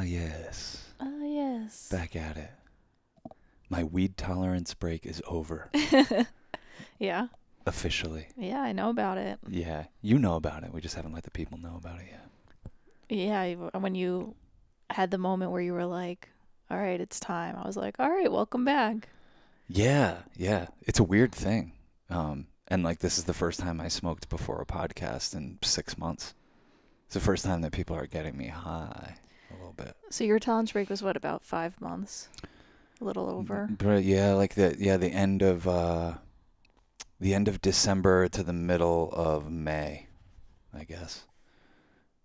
Yes. Ah, yes. Back at it. My weed tolerance break is over. Yeah. Officially. Yeah, I know about it. Yeah. You know about it. We just haven't let the people know about it yet. Yeah, when you had the moment where you were like, all right, it's time. I was like, all right, welcome back. Yeah. Yeah. It's a weird thing. And like this is the first time I smoked before a podcast in 6 months. It's the first time that people are getting me high a little bit. So your tolerance break was what, about 5 months? A little over? But yeah, like the end of December to the middle of May, I guess.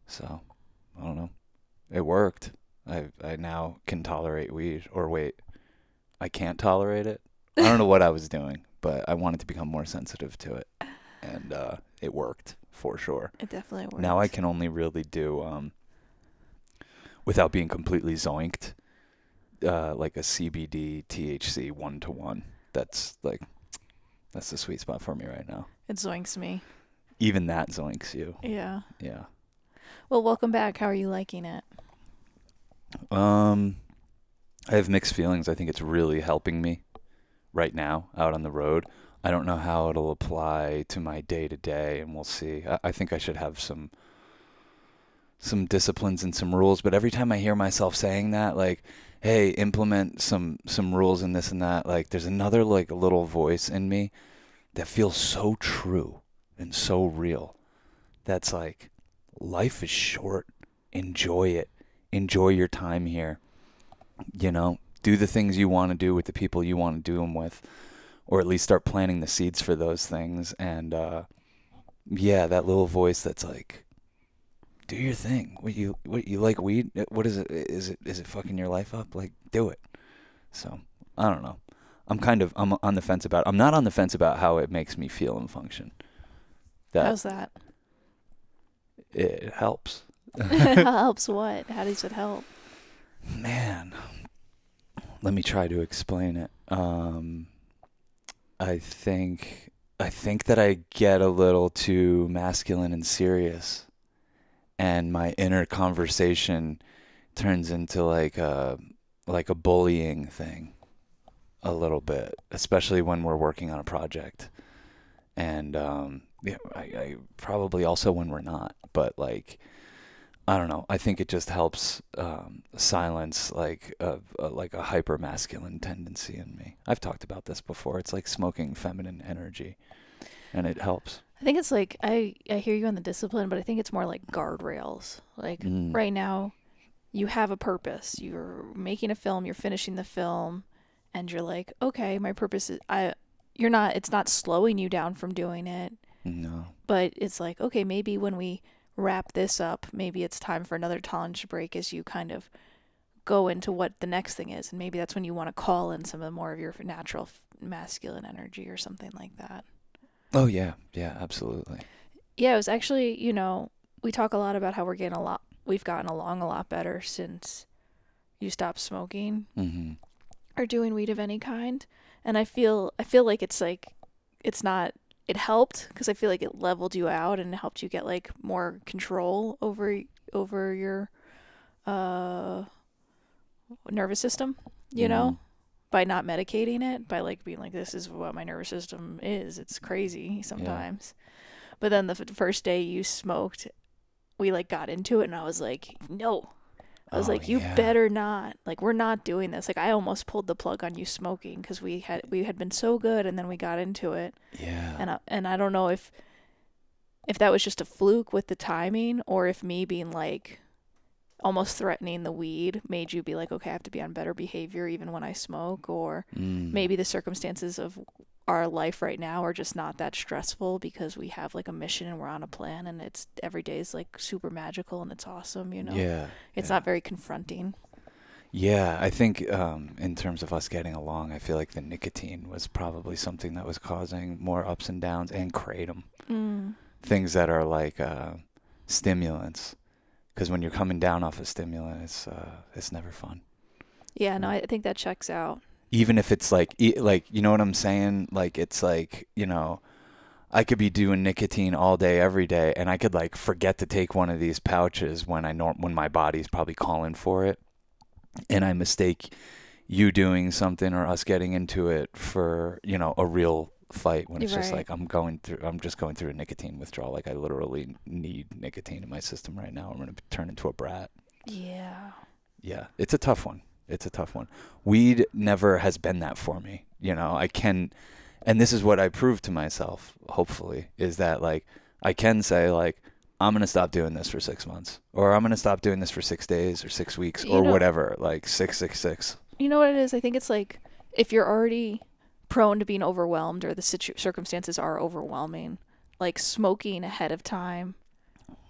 So, I don't know. It worked. I now can tolerate weed. Or wait, I can't tolerate it. I don't know what I was doing, but I wanted to become more sensitive to it, and it worked for sure. It definitely Now I worked. can only really do without being completely zoinked, like a CBD THC 1-to-1. That's like that's the sweet spot for me right now. It zoinks me. Even that zoinks you. Yeah. Yeah. Well, welcome back. How are you liking it? Um, I have mixed feelings. I think it's really helping me right now out on the road. I don't know how it'll apply to my day to day, and we'll see. I think I should have some disciplines and some rules, but every time I hear myself saying that, like, hey, implement some rules and this and that, like there's another like little voice in me that feels so true and so real. That's like life is short. Enjoy it. Enjoy your time here. Do the things you want to do with the people you want to do them with, or at least start planting the seeds for those things. And yeah, that little voice that's like, do your thing. What you like weed? What is it? Is it fucking your life up? Like, do it. So I don't know. I'm on the fence about. I'm not on the fence about how it makes me feel and function. That How's that? it helps. Helps what? How does it help? Man, let me try to explain it. I think that I get a little too masculine and serious, and my inner conversation turns into like a bullying thing a little bit, especially when we're working on a project. And yeah, I probably also when we're not, but like I don't know. I think it just helps silence like a hyper masculine tendency in me. I've talked about this before. It's like smoking feminine energy, and it helps. I think it's like I hear you on the discipline, but I think it's more like guardrails. Like Mm. right now, you have a purpose. You're making a film, you're finishing the film, and you're like, okay, my purpose is I. You're not. It's not slowing you down from doing it, No. but it's like, okay, maybe when we wrap this up, maybe it's time for another tolerance break as you kind of go into what the next thing is, and maybe that's when you want to call in some of the more of your natural masculine energy or something like that. Oh yeah, yeah, absolutely. Yeah, it was actually, we talk a lot about how we've gotten along a lot better since you stopped smoking Mm-hmm. or doing weed of any kind. And I feel like it's not, it helped because I feel like it leveled you out and it helped you get like more control over your uh nervous system, Mm-hmm. by not medicating it, by like being like, this is what my nervous system is. It's crazy Yeah. sometimes. But then the first day you smoked, we like got into it, and I was like, no. I was Oh like, you yeah. better not. Like, we're not doing this. Like, I almost pulled the plug on you smoking because we had been so good, and then we got into it, Yeah. and I don't know if that was just a fluke with the timing, or if me being like almost threatening the weed made you be like, okay, I have to be on better behavior even when I smoke, or Mm. maybe the circumstances of our life right now are just not that stressful because we have like a mission and we're on a plan, and it's every day is like super magical and it's awesome. Yeah. It's Yeah. not very confronting. Yeah, I think in terms of us getting along, I feel like the nicotine was probably something that was causing more ups and downs, and kratom, Mm. things that are like stimulants. Because when you're coming down off a stimulant, it's never fun. Yeah, no, I think that checks out. Even if it's like like you know what I'm saying? Like it's like I could be doing nicotine all day, every day, and I could like forget to take one of these pouches when when my body's probably calling for it, and I mistake you doing something or us getting into it for, you know, a real fight when it's just Right. like I'm just going through a nicotine withdrawal. Like I literally need nicotine in my system right now. I'm going to turn into a brat. Yeah. Yeah, it's a tough one. It's a tough one. Weed never has been that for me. You know, I can, and this is what I proved to myself, hopefully, is that like I can say like I'm going to stop doing this for 6 months, or I'm going to stop doing this for 6 days or 6 weeks You or know, whatever, like 666. you know what it is? I think it's like if you're already prone to being overwhelmed or the circumstances are overwhelming, like smoking ahead of time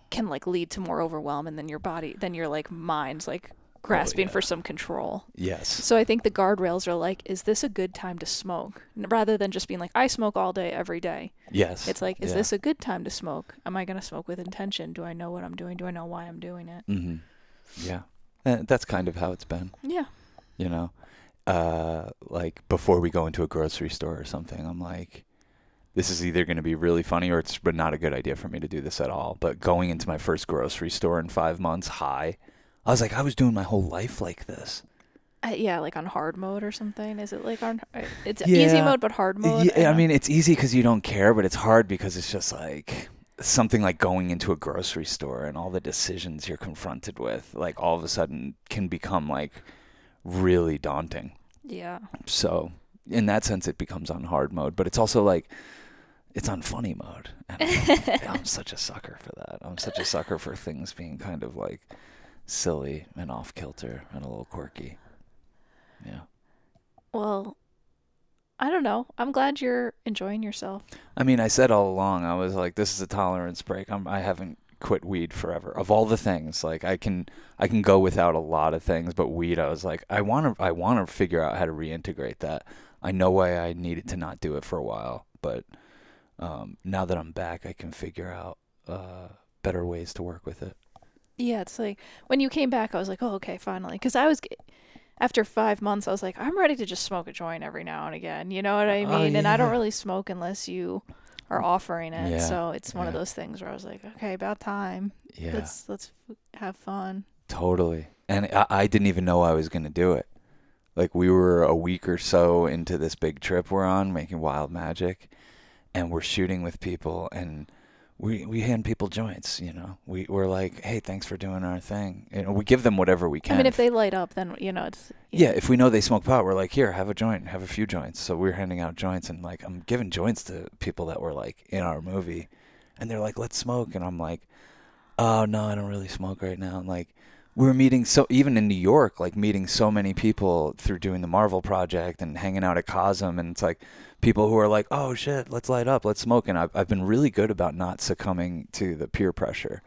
can like lead to more overwhelm, and then your body, then your like mind's like Oh grasping yeah. for some control. Yes. So I think the guardrails are like, is this a good time to smoke? Rather than just being like, I smoke all day, every day. Yes. It's like, is Yeah. this a good time to smoke? Am I going to smoke with intention? Do I know what I'm doing? Do I know why I'm doing it? Mhm. Yeah. That's kind of how it's been, Yeah. you know. Like before we go into a grocery store or something, I'm like, this is either going to be really funny or it's not a good idea for me to do this at all. But going into my first grocery store in 5 months, high, I was like, I was doing my whole life like this. Yeah, like on hard mode or something. Is it like on? It's Yeah. easy mode, but hard mode. Yeah, I mean, it's easy because you don't care, but it's hard because it's just like something like going into a grocery store and all the decisions you're confronted with, like all of a sudden can become like really daunting. yeah. So in that sense, it becomes on hard mode, but it's also like it's on funny mode. And I'm such a sucker for that. I'm such a sucker for things being kind of like silly and off kilter and a little quirky. Yeah. Well, I don't know. I'm glad you're enjoying yourself. I mean, I said all along, I was like, this is a tolerance break. I haven't quit weed forever. Of all the things, like I can go without a lot of things, but weed, I was like, I want to figure out how to reintegrate that. I know why I needed to not do it for a while, but now that I'm back, I can figure out better ways to work with it. Yeah, it's like when you came back, I was like, oh, okay, finally. Because I was, after 5 months, I was like, I'm ready to just smoke a joint every now and again. You know what I Oh mean? And I don't yeah. really smoke unless you are offering it. Yeah. So it's one of Yeah. those things where I was like, okay, about time. Yeah. Let's have fun. Totally. And I didn't even know I was going to do it. Like we were a week or so into this big trip we're on, making wild magic, and we're shooting with people, and we hand people joints, you know. We're like, hey, thanks for doing our thing. You know, we give them whatever we can. I mean, if they light up, then it's Yeah, if we know they smoke pot, we're like, here, have a joint, have a few joints. So we're handing out joints, and like I'm giving joints to people that were like in our movie, and they're like, let's smoke, and I'm like, oh no, I don't really smoke right now. And like we're meeting, so even in New York, like meeting so many people through doing the Marvel project and hanging out at Cosm, and it's like people who are like, oh shit, let's light up, let's smoke. And I've been really good about not succumbing to the peer pressure,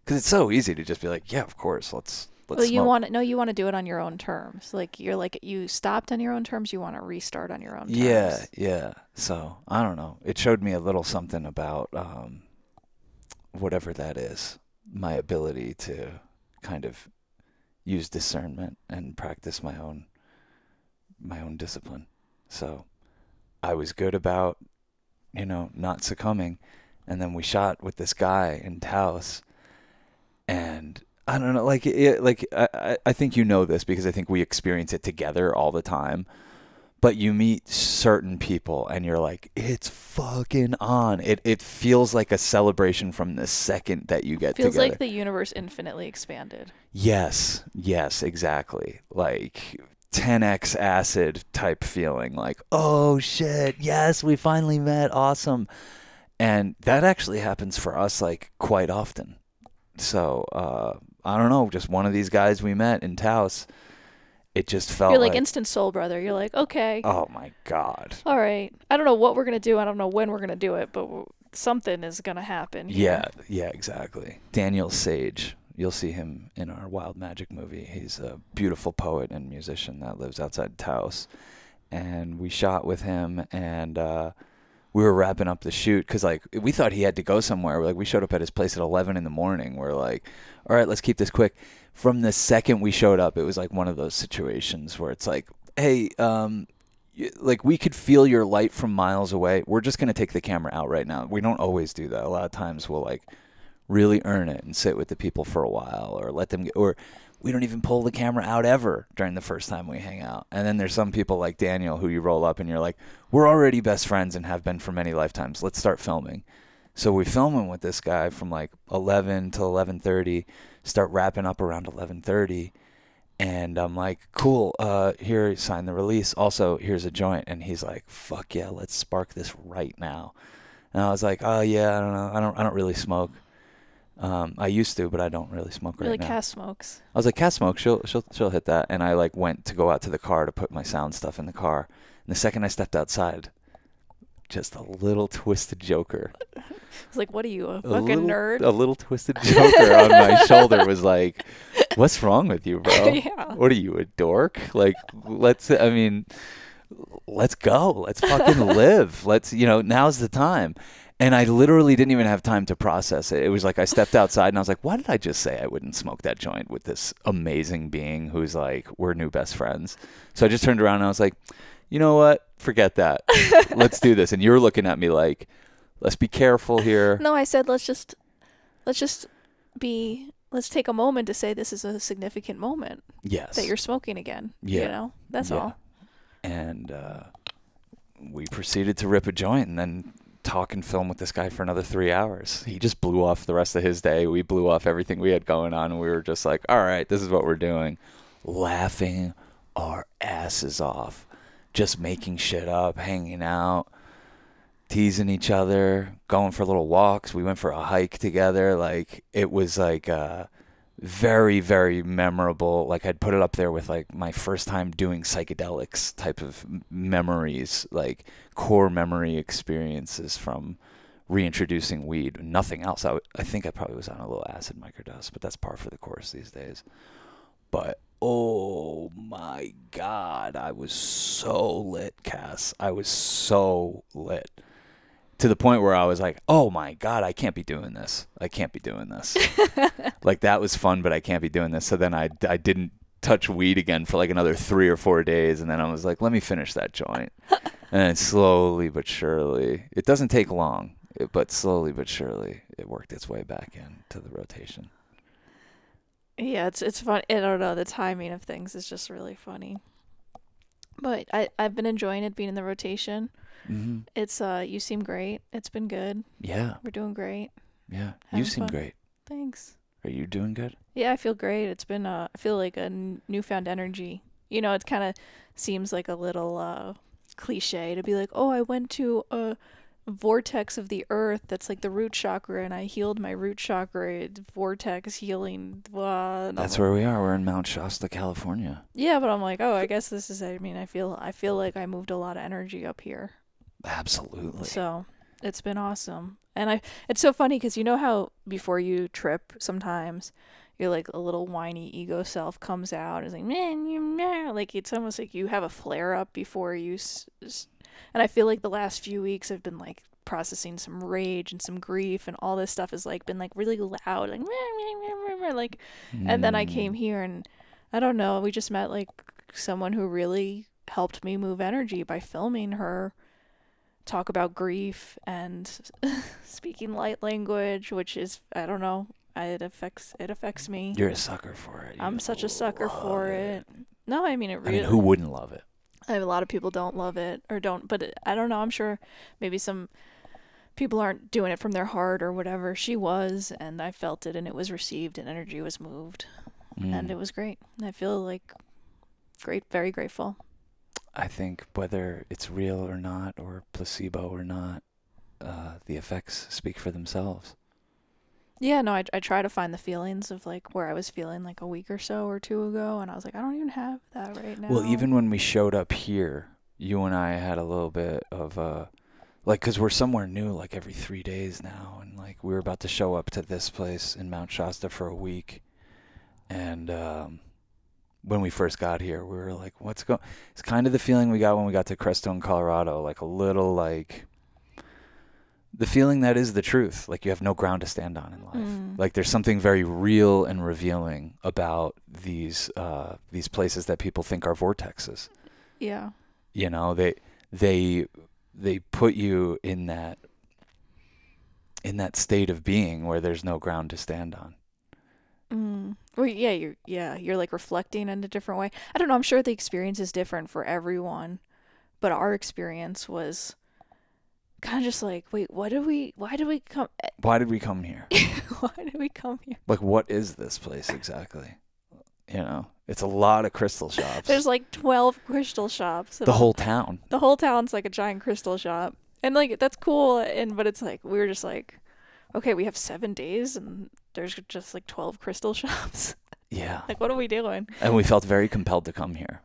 because it's so easy to just be like, yeah, of course, let's well, you smoke. want to no, you want to do it on your own terms. Like you stopped on your own terms. You want to restart on your own terms. Yeah, yeah. So I don't know. It showed me a little something about whatever that is, my ability to kind of use discernment and practice my own discipline. So I was good about, not succumbing. And then we shot with this guy in Taos, and I don't know, I think you know this because I think we experience it together all the time. But you meet certain people and you're like, it's fucking on. It feels like a celebration from the second that you get Feels together. like the universe infinitely expanded. Yes, yes, exactly. Like 10x acid type feeling. Like, oh shit, yes, we finally met. Awesome. And that actually happens for us like quite often. So, I don't know, just one of these guys we met in Taos, it just felt You're like like, instant soul brother. You're like, okay, oh my God. all right. I don't know what we're gonna do. I don't know when we're gonna do it, but something is gonna happen. Yeah, yeah, exactly. Daniel Sage. You'll see him in our Wild Magic movie. He's a beautiful poet and musician that lives outside Taos. And we shot with him, and we were wrapping up the shoot because like we thought he had to go somewhere. Like we showed up at his place at 11 in the morning. We're like, all right, let's keep this quick. From the second we showed up, it was like one of those situations where it's like, hey, like we could feel your light from miles away. We're just going to take the camera out right now. We don't always do that. A lot of times we'll like really earn it and sit with the people for a while, or let them get, or we don't even pull the camera out ever during the first time we hang out. And then there's some people like Daniel who you roll up and you're like, we're already best friends and have been for many lifetimes. Let's start filming. So we film him with this guy from like 11 to 11:30, start wrapping up around 11:30. And I'm like, cool, here, sign the release. Also, here's a joint. And he's like, fuck yeah, let's spark this right now. And I was like, oh yeah, I don't know. I don't really smoke. I used to, but I don't really smoke right Really, now. Cass smokes. I was like, Cass smokes, she'll hit that. And I like went to go out to the car to put my sound stuff in the car. And the second I stepped outside, just a little twisted joker. I was like, what are you, a fucking nerd? A little twisted joker on my shoulder was like, what's wrong with you, bro? Yeah. What are you, a dork? Like, let's go. Let's fucking live. Now's the time. And I literally didn't even have time to process it. It was like I stepped outside and I was like, why did I just say I wouldn't smoke that joint with this amazing being who's like, we're new best friends? So I just turned around and I was like, you know what? Forget that. Let's do this. And you were looking at me like, let's be careful here. No, I said let's take a moment to say this is a significant moment. Yes. That you're smoking again. Yeah. You know? That's all. And we proceeded to rip a joint and then talk and film with this guy for another 3 hours. He just blew off the rest of his day. We blew off everything we had going on, and we were just like, all right, this is what we're doing. Laughing our asses off. Just making shit up, hanging out, teasing each other, going for little walks. We went for a hike together. Like, it was like very, very memorable. Like, I'd put it up there with like my first time doing psychedelics type of memories, like core memory experiences from reintroducing weed. Nothing else. I think I probably was on a little acid microdose, but that's par for the course these days. But oh my God, I was so lit, Cass. I was so lit. To the point where I was like, oh my God, I can't be doing this. I can't be doing this. Like, that was fun, but I can't be doing this. So then I didn't touch weed again for like another 3 or 4 days. And then I was like, let me finish that joint. And then slowly but surely, it doesn't take long, but slowly but surely, it worked its way back into the rotation. Yeah, it's fun. I don't know. The timing of things is just really funny. But I've been enjoying it being in the rotation. Mm-hmm. It's you seem great. It's been good. Yeah. We're doing great. Yeah. Having You seem fun. great. Thanks. Are you doing good? Yeah, I feel great. It's been I feel like a newfound energy. You know, it kind of seems like a little cliche to be like, "Oh, I went to a vortex of the earth that's like the root chakra and I healed my root chakra, vortex healing." Blah. That's where we are. We're in Mount Shasta, California. Yeah, but I'm like, "Oh, I guess this is I mean, I feel like I moved a lot of energy up here." Absolutely. So, it's been awesome. And it's so funny because you know how before you trip sometimes you're like a little whiny ego self comes out and is like, man, like it's almost like you have a flare up before you and I feel like the last few weeks I've been like processing some rage and some grief and all this stuff has like been like really loud, like and then I came here and I don't know, we just met like someone who really helped me move energy by filming her talk about grief and speaking light language, which is, I don't know, it affects me. You're a sucker for it. I'm such a sucker for it. No, I mean it really. I mean, who wouldn't love it? A lot of people don't love it or don't, but I don't know. I'm sure maybe some people aren't doing it from their heart or whatever. She was, and I felt it, and it was received, and energy was moved, and it was great. I feel like great, very grateful. I think whether it's real or not, or placebo or not, the effects speak for themselves. Yeah, no, I try to find the feelings of like where I was feeling like a week or so or two ago, and I was like, I don't even have that right now. Well, even when we showed up here, you and I had a little bit of like, because we're somewhere new like every 3 days now, and like we were about to show up to this place in Mount Shasta for a week, and when we first got here, we were like, what's going? It's kind of the feeling we got when we got to Crestone, Colorado, like a little like the feeling that is the truth. Like you have no ground to stand on in life. Like there's something very real and revealing about these places that people think are vortexes. Yeah. You know, they they put you in that state of being where there's no ground to stand on. Well, you're like reflecting in a different way. I don't know. I'm sure the experience is different for everyone, but our experience was kind of just like, wait, why did we come? Why did we come here? Why did we come here? Like, what is this place exactly? You know, it's a lot of crystal shops. There's like 12 crystal shops. The whole town. The whole town's like a giant crystal shop. And like that's cool but it's like we were just like, okay, we have 7 days and there's just like 12 crystal shops. Yeah. Like what are we doing? And we felt very compelled to come here.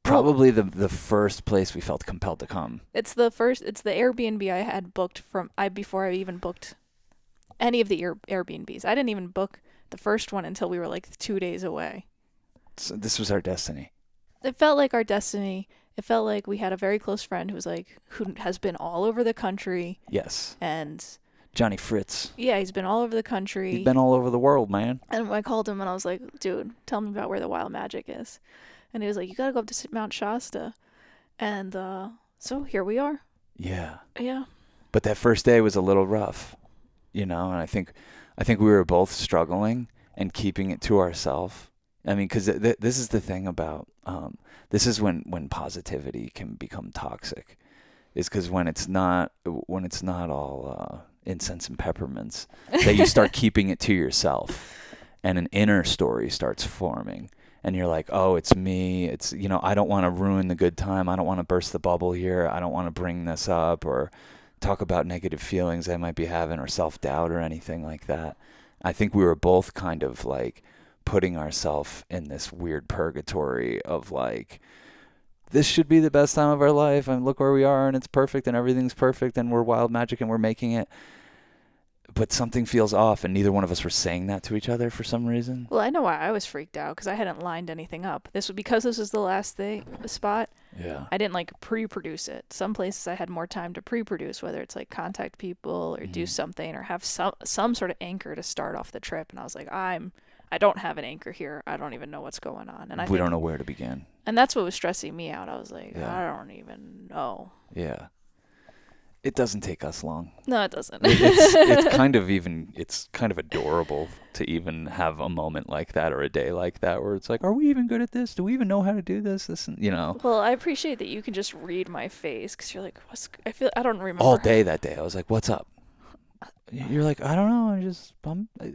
Probably the first place we felt compelled to come. It's the Airbnb I had booked before I even booked any of the Airbnbs. I didn't even book the first one until we were like 2 days away. So this was our destiny. It felt like our destiny. It felt like we had a very close friend who has been all over the country. Yes. And Johnny Fritz. yeah, he's been all over the country. He's been all over the world, man. And I called him and I was like, dude, tell me about where the wild magic is. And he was like, you got to go up to Mount Shasta. And so here we are. Yeah. Yeah. But that first day was a little rough, you know, and I think we were both struggling and keeping it to ourselves. I mean, because this is the thing about, this is when positivity can become toxic, is because when it's not all incense and peppermints, that you start keeping it to yourself, and an inner story starts forming, and you're like, oh, it's me. It's, you know, I don't want to ruin the good time. I don't want to burst the bubble here. I don't want to bring this up or talk about negative feelings I might be having or self-doubt or anything like that. I think we were both kind of like putting ourselves in this weird purgatory of like, this should be the best time of our life and look where we are and it's perfect and everything's perfect and we're wild magic and we're making it. But something feels off, and neither one of us were saying that to each other for some reason. Well, I know why I was freaked out, because I hadn't lined anything up. Because this was the last spot. Yeah. I didn't like pre-produce it. Some places I had more time to pre-produce, whether it's like contact people or do something or have some sort of anchor to start off the trip. And I was like, I don't have an anchor here. I don't even know what's going on. And we don't know where to begin. And that's what was stressing me out. I was like, Yeah. I don't even know. Yeah. It doesn't take us long. No, it doesn't. It's kind of adorable to even have a moment like that or a day like that where it's like, are we even good at this? Do we even know how to do this? You know. Well, I appreciate that you can just read my face, because you're like, I don't remember. All day that day, I was like, what's up? You're like, I don't know.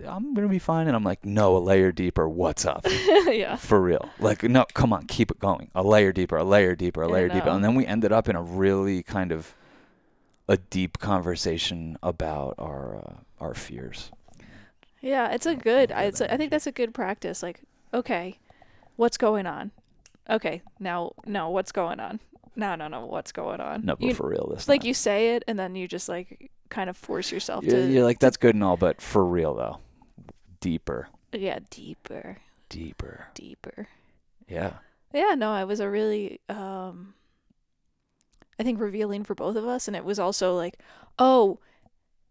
I'm gonna be fine. And I'm like, no, a layer deeper. What's up? Yeah. For real. Like, no, come on, keep it going. A layer deeper, a layer deeper, a layer deeper. And then we ended up in a really kind of a deep conversation about our fears. Yeah, I think that's a good practice. Like, okay, what's going on? Okay, now, no, what's going on? No, what's going on? No, but for real this time. Like, you say it, and then you just, like, kind of force yourself to... You're like, that's good and all, but for real, though. Deeper. Yeah, deeper. Yeah. Yeah, no, it was a really... I think revealing for both of us, and it was also like, oh,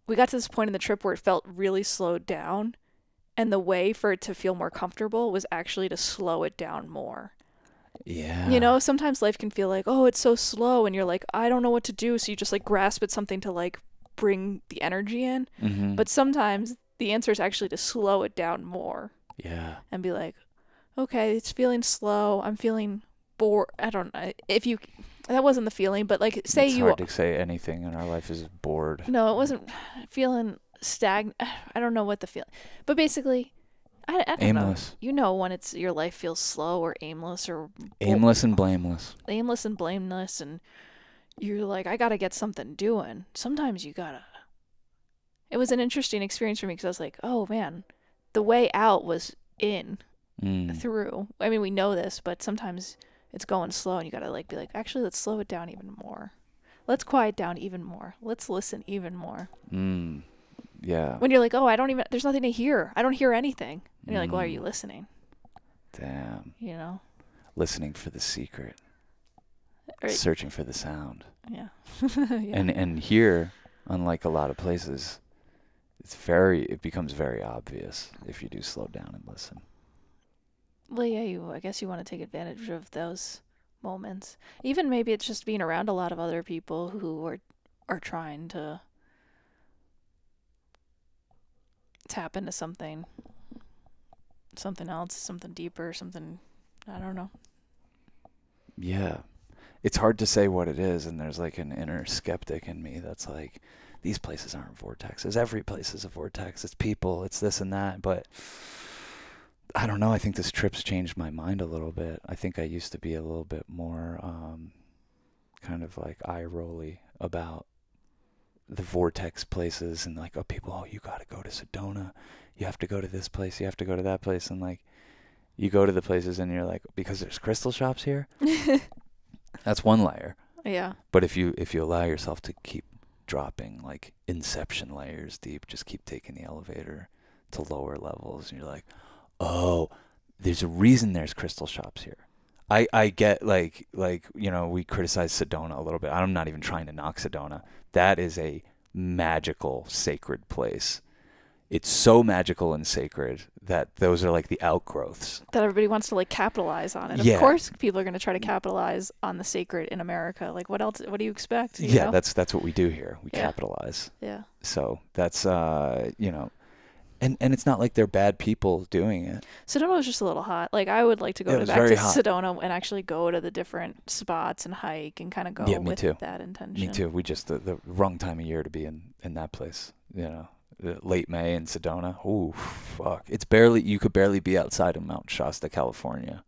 we got to this point in the trip where it felt really slowed down, and the way for it to feel more comfortable was actually to slow it down more. Yeah. You know, sometimes life can feel like, oh, it's so slow, and you're like, I don't know what to do, so you just like grasp at something to like bring the energy in. Mm-hmm. But sometimes the answer is actually to slow it down more. Yeah. And be like, okay, it's feeling slow. I'm feeling bored. I don't know if you... That wasn't the feeling, but like, say it's hard to say anything in our life is bored. No, it wasn't feeling stagnant. I don't know what the feeling, but basically, I don't aimless. know. You know when it's your life feels slow or aimless or aimless and blameless. Aimless and blameless, and you're like, I gotta get something doing. Sometimes you gotta. It was an interesting experience for me because I was like, oh man, the way out was in, through. I mean, we know this, but sometimes it's going slow and you gotta like be like, actually, let's slow it down even more. Let's quiet down even more. Let's listen even more. Yeah. When you're like, oh, there's nothing to hear. I don't hear anything. And you're like, why are you listening? Damn. You know? Listening for the secret. Right. Searching for the sound. Yeah. Yeah. And here, unlike a lot of places, it becomes very obvious if you do slow down and listen. Well, yeah, I guess you want to take advantage of those moments. Even maybe it's just being around a lot of other people who are trying to tap into something else, something deeper, something, I don't know. Yeah. It's hard to say what it is, and there's like an inner skeptic in me that's like, these places aren't vortexes. Every place is a vortex. It's people, it's this and that. But I don't know. I think this trip's changed my mind a little bit. I think I used to be a little bit more kind of like eye rolly about the vortex places and like, oh, people, oh, you got to go to Sedona. You have to go to this place. You have to go to that place. And like, you go to the places and you're like, because there's crystal shops here. That's one layer. Yeah. But if you allow yourself to keep dropping like inception layers deep, just keep taking the elevator to lower levels, and you're like, oh, there's a reason there's crystal shops here. I get like we criticize Sedona a little bit. I'm not even trying to knock Sedona. That is a magical, sacred place. It's so magical and sacred that those are like the outgrowths. That everybody wants to like capitalize on it. Yeah. Of course, people are going to try to capitalize on the sacred in America. Like, what else? What do you expect? You Yeah, know? that's what we do here. We Yeah. capitalize. Yeah. So that's and it's not like they're bad people doing it. Sedona was just a little hot. Like, I would like to It go was back very to hot. Sedona and actually go to the different spots and hike and kind of go Yeah, me with too. that intention. Me too. We just the wrong time of year to be in that place. Late May in Sedona. Ooh, fuck! You could barely be outside of Mount Shasta, California.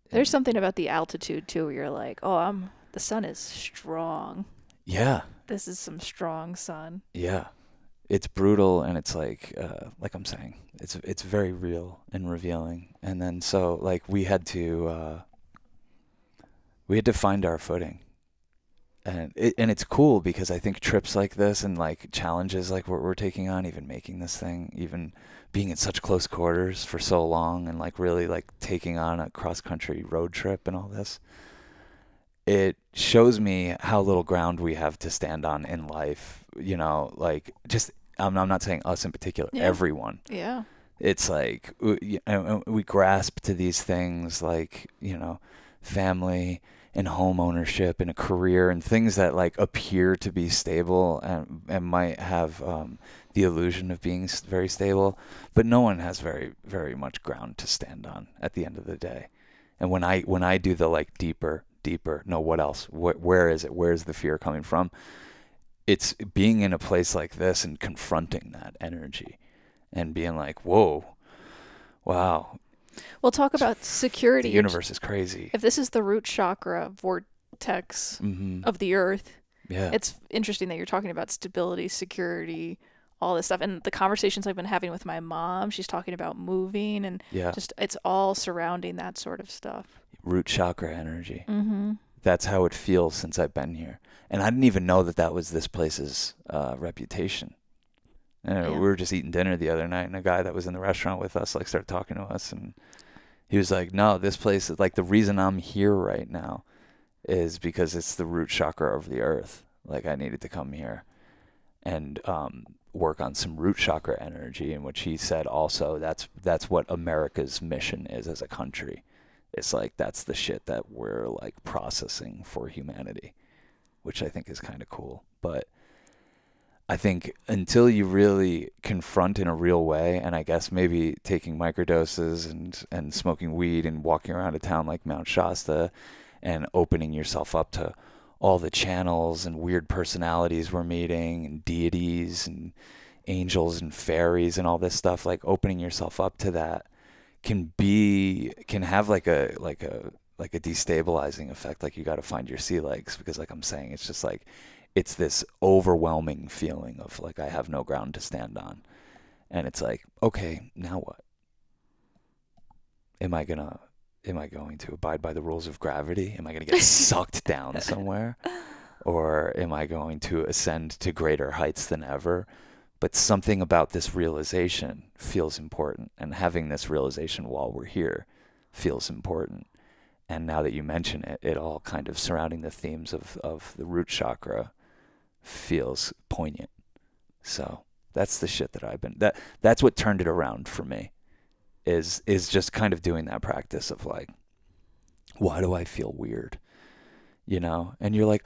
There's And something about the altitude too, where you're like, oh, the sun is strong. yeah, This is some strong sun. yeah. It's brutal, and it's like I'm saying, it's very real and revealing. And then so like we had to find our footing. And it's cool because I think trips like this and like challenges like what we're taking on, even making this thing, even being in such close quarters for so long, and like really like taking on a cross country road trip and all this, it shows me how little ground we have to stand on in life. Like just I'm not saying us in particular, Yeah. everyone. Yeah. It's like we grasp to these things like family and home ownership and a career and things that like appear to be stable and might have the illusion of being very stable, but no one has very, very much ground to stand on at the end of the day. And when I do the like deeper, no, what else? Where is it? Where's the fear coming from? It's being in a place like this and confronting that energy and being like, whoa, wow, We'll talk about security. the universe is crazy. If this is the root chakra vortex Mm-hmm. of the earth, Yeah. it's interesting that you're talking about stability, security, all this stuff. And the conversations I've been having with my mom, she's talking about moving and Yeah. just it's all surrounding that sort of stuff. Root chakra energy. Mm-hmm. That's how it feels since I've been here. And I didn't even know that was this place's reputation. And we were just eating dinner the other night, and a guy that was in the restaurant with us like started talking to us, and he was like, no, this place is like, the reason I'm here right now is because it's the root chakra of the earth. Like, I needed to come here and work on some root chakra energy, in which he said also that's what America's mission is as a country. It's like that's the shit that we're like processing for humanity, which I think is kind of cool. But I think until you really confront in a real way, and I guess maybe taking microdoses and smoking weed and walking around a town like Mount Shasta and opening yourself up to all the channels and weird personalities we're meeting and deities and angels and fairies and all this stuff, like opening yourself up to that can have like a destabilizing effect. Like you got to find your sea legs, because like I'm saying, it's just like it's this overwhelming feeling of like I have no ground to stand on. And it's like, okay, now what? Am I going to abide by the rules of gravity? Am I going to get sucked down somewhere? Or am I going to ascend to greater heights than ever? But something about this realization feels important, and having this realization while we're here feels important. And now that you mention it, it all kind of surrounding the themes of the root chakra feels poignant. So that's the shit that that's what turned it around for me, is just kind of doing that practice of like, Why do I feel weird? You know? And you're like,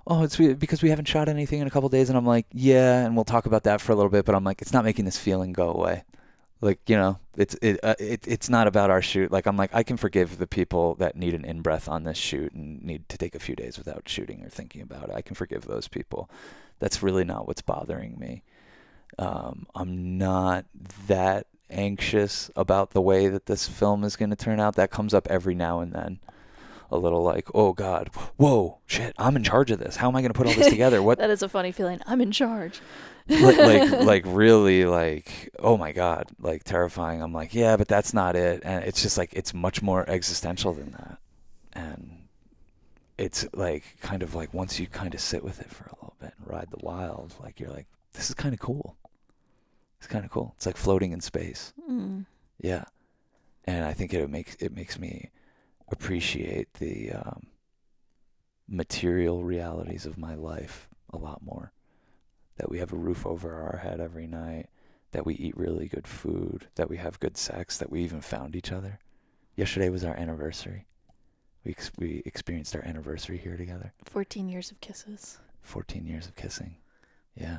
oh, it's because we haven't shot anything in a couple days. And I'm like, yeah, and we'll talk about that for a little bit. But I'm like, it's not making this feeling go away. Like, you know, it's not about our shoot. Like, I'm like, I can forgive the people that need an in-breath on this shoot and need to take a few days without shooting or thinking about it. I can forgive those people. That's really not what's bothering me. I'm not that anxious about the way that this film is going to turn out. That comes up every now and then. A little like, oh God, whoa, shit, I'm in charge of this. How am I going to put all this together? What? That is a funny feeling. I'm in charge. like really like, oh my God, like terrifying. I'm like, yeah, but that's not it. And it's just like, it's much more existential than that. And it's like, kind of like, once you kind of sit with it for a little bit and ride the wild, like you're like, this is kind of cool. It's kind of cool. It's like floating in space. Mm. Yeah. And I think it makes me appreciate the material realities of my life a lot more. That we have a roof over our head every night, that we eat really good food, that we have good sex, that we even found each other. Yesterday was our anniversary. We experienced our anniversary here together. 14 years of kisses. 14 years of kissing. Yeah.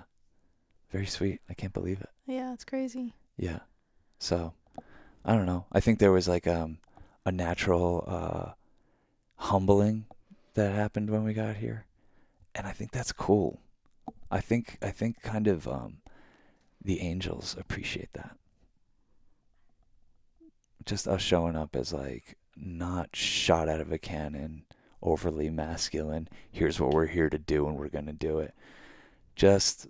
Very sweet. I can't believe it. Yeah, it's crazy. Yeah. So, I don't know. I think there was like a natural humbling that happened when we got here. And I think that's cool. I think kind of the angels appreciate that. Just us showing up as like not shot out of a cannon, overly masculine. Here's what we're here to do and we're going to do it. Just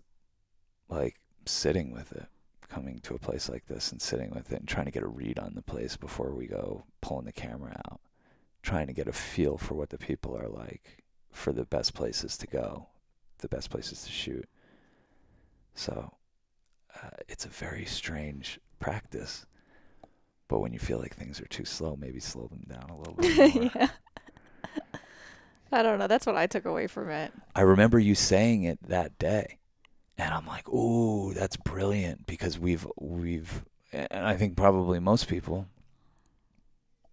like sitting with it, coming to a place like this and sitting with it and trying to get a read on the place before we go pulling the camera out. Trying to get a feel for what the people are like, for the best places to go, the best places to shoot. So it's a very strange practice. But when you feel like things are too slow, maybe slow them down a little bit more. Yeah. I don't know. That's what I took away from it. I remember you saying it that day. And I'm like, ooh, that's brilliant. Because we've, and I think probably most people,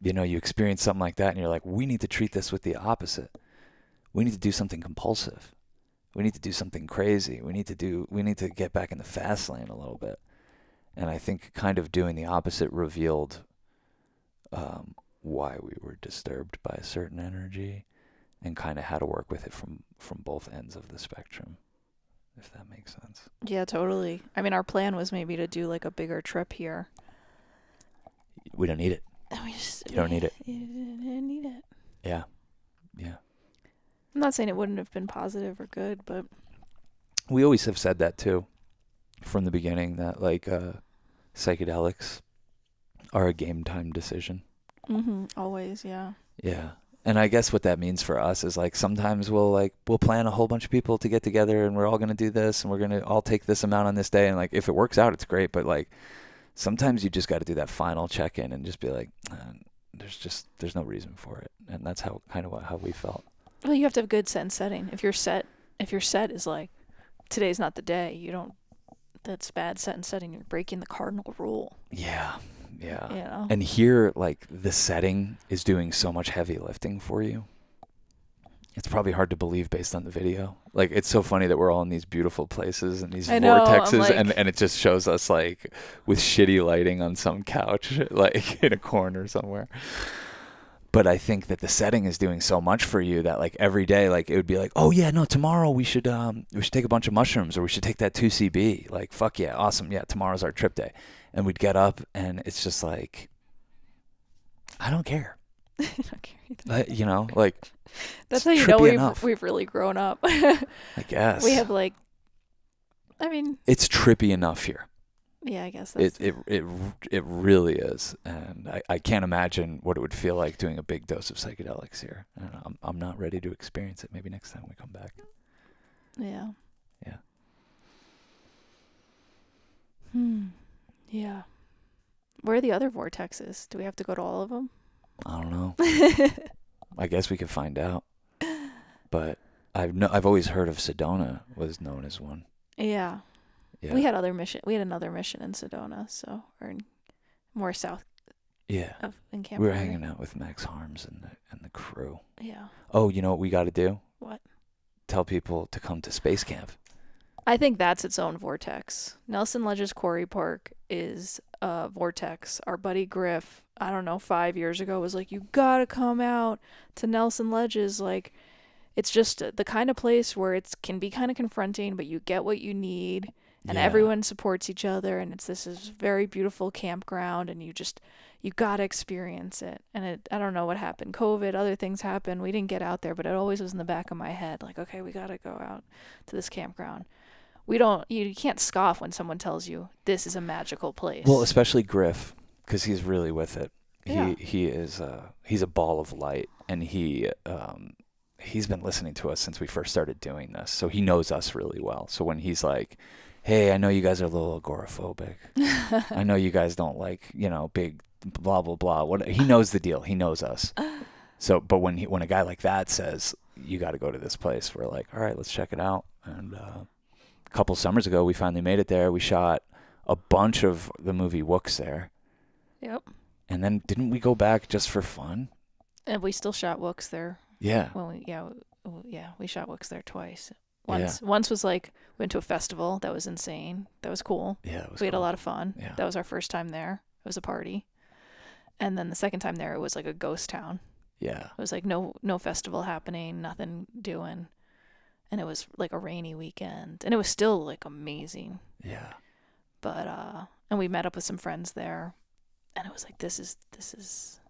you know, you experience something like that and you're like, we need to treat this with the opposite. We need to do something compulsive. We need to do something crazy. We need to get back in the fast lane a little bit. And I think kind of doing the opposite revealed why we were disturbed by a certain energy and kind of how to work with it from both ends of the spectrum, if that makes sense. Yeah, totally. I mean, our plan was maybe to do like a bigger trip here. We don't need it. You don't need it. You didn't need it. Yeah. Yeah. I'm not saying it wouldn't have been positive or good, but We always have said that too from the beginning, that like psychedelics are a game time decision. always, yeah. Yeah. And I guess what that means for us is like sometimes we'll plan a whole bunch of people to get together and we're all going to do this and we're going to all take this amount on this day, and like if it works out it's great, but like sometimes you just got to do that final check-in and just be like, there's no reason for it. And that's how we felt. Well, you have to have good set and setting. If your set is like, today's not the day, that's bad set and setting. You're breaking the cardinal rule. Yeah. Yeah. You know? And here, like, the setting is doing so much heavy lifting for you. It's probably hard to believe based on the video. Like, it's so funny that we're all in these beautiful places and these vortexes, like, and it just shows us, like, with shitty lighting on some couch, like, in a corner somewhere. But I think that the setting is doing so much for you that, like, every day, like, it would be like, oh, yeah, no, tomorrow we should take a bunch of mushrooms, or we should take that 2CB. Like, fuck yeah, awesome, yeah, tomorrow's our trip day. And we'd get up, and it's just like, I don't care. I don't care either. You know, like, that's how you know enough. we've really grown up. I guess. We have like, I mean, it's trippy enough here. Yeah, I guess that's it really is, and I can't imagine what it would feel like doing a big dose of psychedelics here. And I'm not ready to experience it. Maybe next time we come back. Yeah. Yeah. Yeah. Where are the other vortexes? Do we have to go to all of them? I don't know. I guess we could find out. But I've always heard of Sedona was known as one. Yeah. Yeah. We had another mission in Sedona, or in more south Yeah. in Camp We were Fire. hanging out with Max Harms and the crew. Yeah. Oh, you know what we got to do? What? Tell people to come to space camp. I think that's its own vortex. Nelson Ledges Quarry Park is a vortex. Our buddy Griff, I don't know, 5 years ago was like, you gotta come out to Nelson Ledges. Like, it's just the kind of place where it can be kind of confronting, but you get what you need, and Yeah. everyone supports each other, and it's this is very beautiful campground, and you gotta experience it. And I don't know what happened. COVID, other things happened. We didn't get out there, but it always was in the back of my head, like, okay, we gotta go out to this campground. You can't scoff when someone tells you this is a magical place. Well, especially Griff, because he's really with it. Yeah. He's a ball of light, and he's been listening to us since we first started doing this, so he knows us really well. So when he's like, hey, I know you guys are a little agoraphobic. I know you guys don't like, big blah, blah, blah. He knows the deal. He knows us. So, but when a guy like that says, you got to go to this place, we're like, all right, let's check it out. And a couple summers ago, we finally made it there. We shot a bunch of the movie Wooks there. Yep. And then didn't we go back just for fun? And we still shot Wooks there. Yeah. We shot Wooks there twice. Once was like, we went to a festival. That was insane. That was cool. Yeah, it was We had a cool. lot of fun. Yeah. That was our first time there. It was a party. And then the second time there, it was like a ghost town. Yeah. It was like no festival happening, nothing doing. And it was like a rainy weekend. And it was still like amazing. Yeah. But and we met up with some friends there. And it was like, this is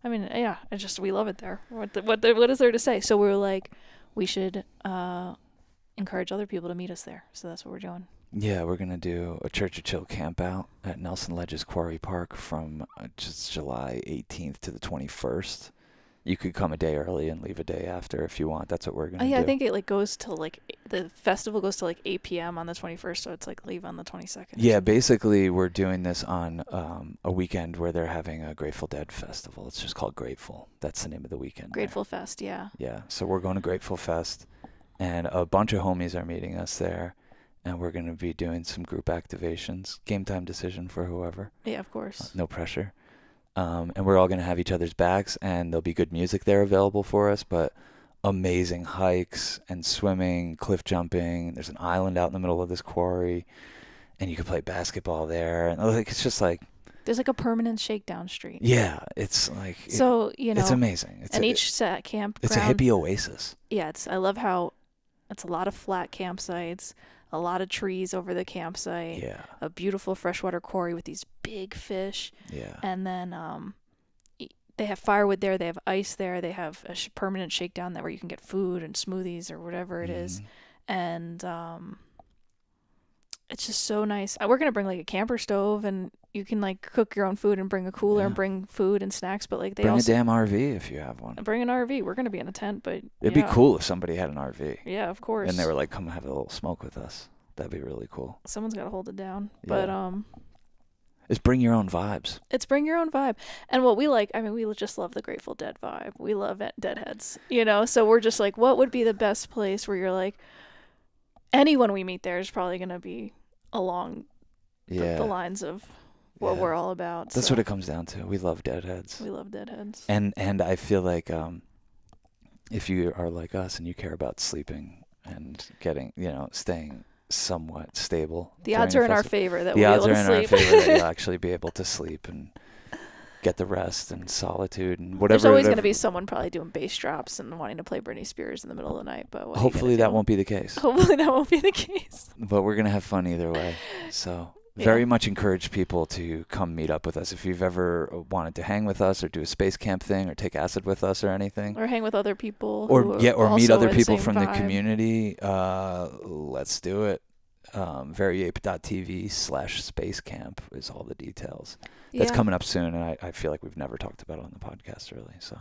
I mean, yeah, we love it there. What is there to say? So we were like, we should encourage other people to meet us there. So that's what we're doing. Yeah, we're going to do a Church of Chill camp out at Nelson Ledges Quarry Park from just July 18th to the 21st. You could come a day early and leave a day after if you want. That's what we're going to do. Yeah, I think it goes till the festival goes to 8 p.m. on the 21st, so it's leave on the 22nd. Yeah, basically we're doing this on a weekend where they're having a Grateful Dead festival. It's just called Grateful. That's the name of the weekend. Grateful Fest, yeah. Yeah, so we're going to Grateful Fest, and a bunch of homies are meeting us there, and we're going to be doing some group activations. Game time decision for whoever. Yeah, of course. No pressure. And we're all going to have each other's backs, and there'll be good music there available for us, but amazing hikes and swimming, cliff jumping. There's an island out in the middle of this quarry, and you can play basketball there. And it's just like... There's a permanent shakedown street. Yeah, it's like... So, it's amazing. each set campground... It's a hippie oasis. Yeah, I love how it's a lot of flat campsites, a lot of trees over the campsite. Yeah. A beautiful freshwater quarry with these big fish. Yeah. And then they have firewood there. They have ice there. They have a permanent shakedown there where you can get food and smoothies or whatever it is. And it's just so nice. We're going to bring a camper stove, and you can cook your own food and bring a cooler and bring food and snacks. But they bring also a damn RV if you have one. bring an RV. We're going to be in a tent, but it'd be cool if somebody had an RV. Yeah, of course. And they were like, come have a little smoke with us. That'd be really cool. Someone's got to hold it down. Yeah. But it's bring your own vibes. It's bring your own vibe. And what we like, we just love the Grateful Dead vibe. We love Deadheads, so we're just like, what would be the best place where you're like, anyone we meet there is probably going to be along the lines of what we're all about. That's what it comes down to. We love Deadheads. We love Deadheads. And I feel like if you are like us and you care about sleeping and getting, staying somewhat stable. The odds are in our favor that the we'll odds be able are to in sleep. our favor that you'll actually be able to sleep and get the rest and solitude and whatever. There's always going to be someone probably doing bass drops and wanting to play Britney Spears in the middle of the night, but hopefully that won't be the case. Hopefully that won't be the case. But we're going to have fun either way. So very much encourage people to come meet up with us. If you've ever wanted to hang with us or do a space camp thing or take acid with us or anything. Or hang with other people. Or meet other people from the vibe. community. Let's do it. Veryape.tv/space camp is all the details. That's coming up soon, and I feel like we've never talked about it on the podcast really, so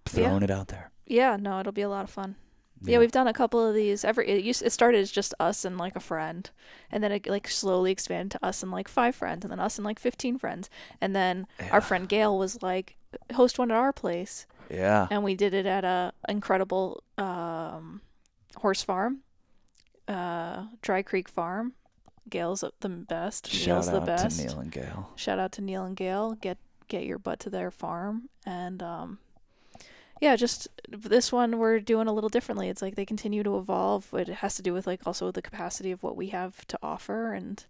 throwing it out there. Yeah, no, it'll be a lot of fun. Yeah, we've done a couple of these. It started as just us and a friend, and then it slowly expanded to us and 5 friends, and then us and 15 friends, and then our friend Gail was like, host one at our place. Yeah. And we did it at a incredible horse farm. Dry Creek Farm. Gail's the best. Shout Neil's the out best. to Neil and Gail. Shout out to Neil and Gail. get your butt to their farm. And yeah, just this one we're doing a little differently. It's like they continue to evolve. It has to do with like also the capacity of what we have to offer. And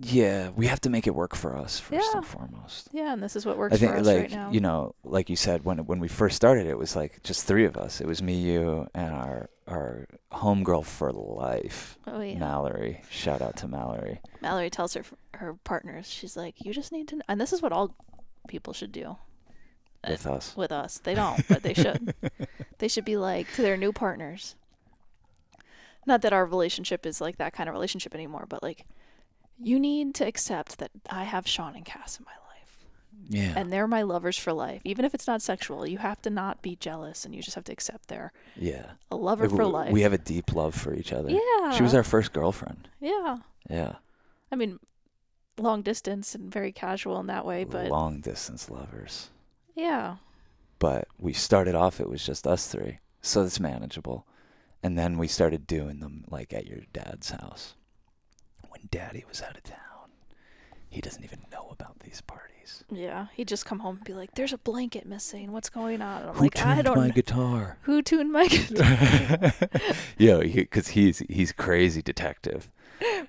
Yeah, we have to make it work for us first Yeah. and foremost. yeah, and this is what I works for think, us like, right now. you know, like you said, when we first started, it was like just three of us. It was me, you, and our homegirl for life, Oh yeah. Mallory. Shout out to Mallory. Mallory tells her partners, she's like, you just need to and this is what all people should do With us. with us. They don't, but they should. They should be like to their new partners. Not that our relationship is like that kind of relationship anymore, but like you need to accept that I have Sean and Cass in my life. Yeah. And they're my lovers for life. Even if it's not sexual, you have to not be jealous and you just have to accept they're Yeah. a lover for life. We have a deep love for each other. Yeah. She was our first girlfriend. Yeah. Yeah. I mean, long distance and very casual in that way, but Long distance lovers. yeah. But we started off, it was just us three. So it's manageable. And then we started doing them like at your dad's house. When Daddy was out of town. He doesn't even know about these parties. Yeah, he'd just come home and be like, "There's a blanket missing. What's going on?" And I'm Who like, "I tuned don't my know. guitar? Who tuned my guitar?" Yeah, because he's crazy detective.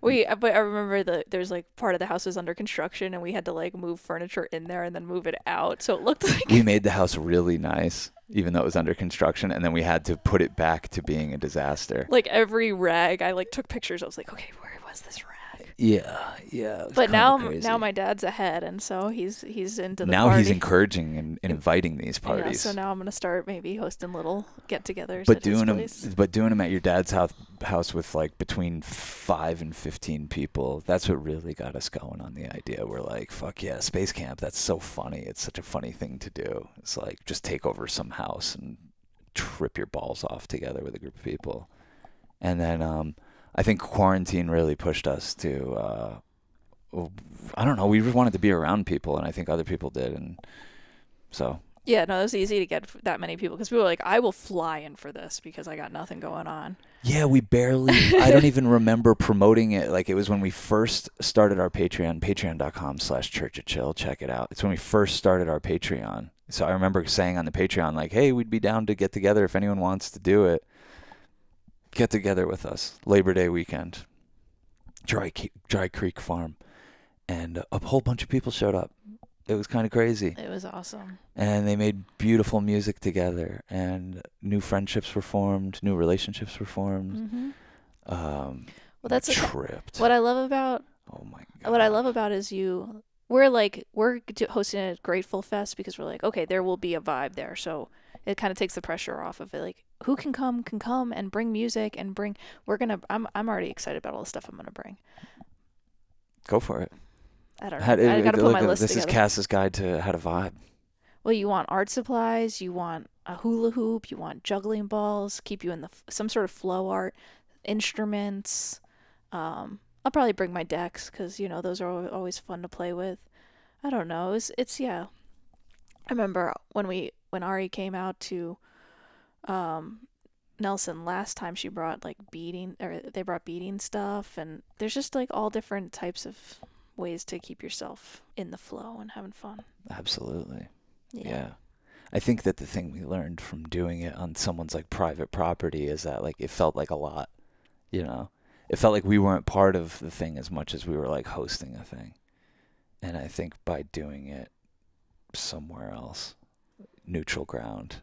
But I remember there's like part of the house was under construction, and we had to like move furniture in there and then move it out, so it looked like We made the house really nice, even though it was under construction, and then we had to put it back to being a disaster. like every rag. I like took pictures. I was like, "Okay, where was this rag?" Yeah, yeah. It was But kinda now crazy. my dad's ahead, and so he's into the Now party. he's encouraging and inviting these Yeah, parties. so now I'm gonna start maybe hosting little get-togethers but at his doing them, place. but doing them at your dad's house with like between 5 and 15 people. That's what really got us going on the idea. We're like, fuck yeah, space camp. That's so funny. It's such a funny thing to do. It's like just take over some house and trip your balls off together with a group of people. And then I think quarantine really pushed us to. I don't know. We just wanted to be around people, and I think other people did, and so. Yeah, no, it was easy to get that many people because people were like, "I will fly in for this because I got nothing going on." Yeah, we barely. I don't even remember promoting it. Like it was when we first started our Patreon, patreon.com/churchofchill. Check it out. It's when we first started our Patreon. So I remember saying on the Patreon, like, "Hey, we'd be down to get together if anyone wants to do it. Get together with us. Labor Day weekend, Dry Creek Farm." And a whole bunch of people showed up. It was kind of crazy. It was awesome. And they made beautiful music together, and new friendships were formed, new relationships were formed. Mm-hmm. Well, that's tripped. What I love about Oh my god. what I love about is we're hosting a Grateful Fest because we're like, okay, there will be a vibe there, so it kind of takes the pressure off of it. Like, who can come and bring music and bring. I'm already excited about all the stuff I'm gonna bring. Go for it. I don't know. I gotta put my list This together. is Cass's guide to how to vibe. Well, you want art supplies, you want a hula hoop, you want juggling balls, keep you in some sort of flow art, instruments. I'll probably bring my decks because those are always fun to play with. I don't know. It's yeah. I remember when Ari came out to Nelson last time, she brought like they brought beading stuff, and there's just like all different types of ways to keep yourself in the flow and having fun. Absolutely. Yeah. I think that the thing we learned from doing it on someone's like private property is that like it felt like a lot, It felt like we weren't part of the thing as much as we were like hosting a thing. And I think by doing it somewhere else, neutral ground,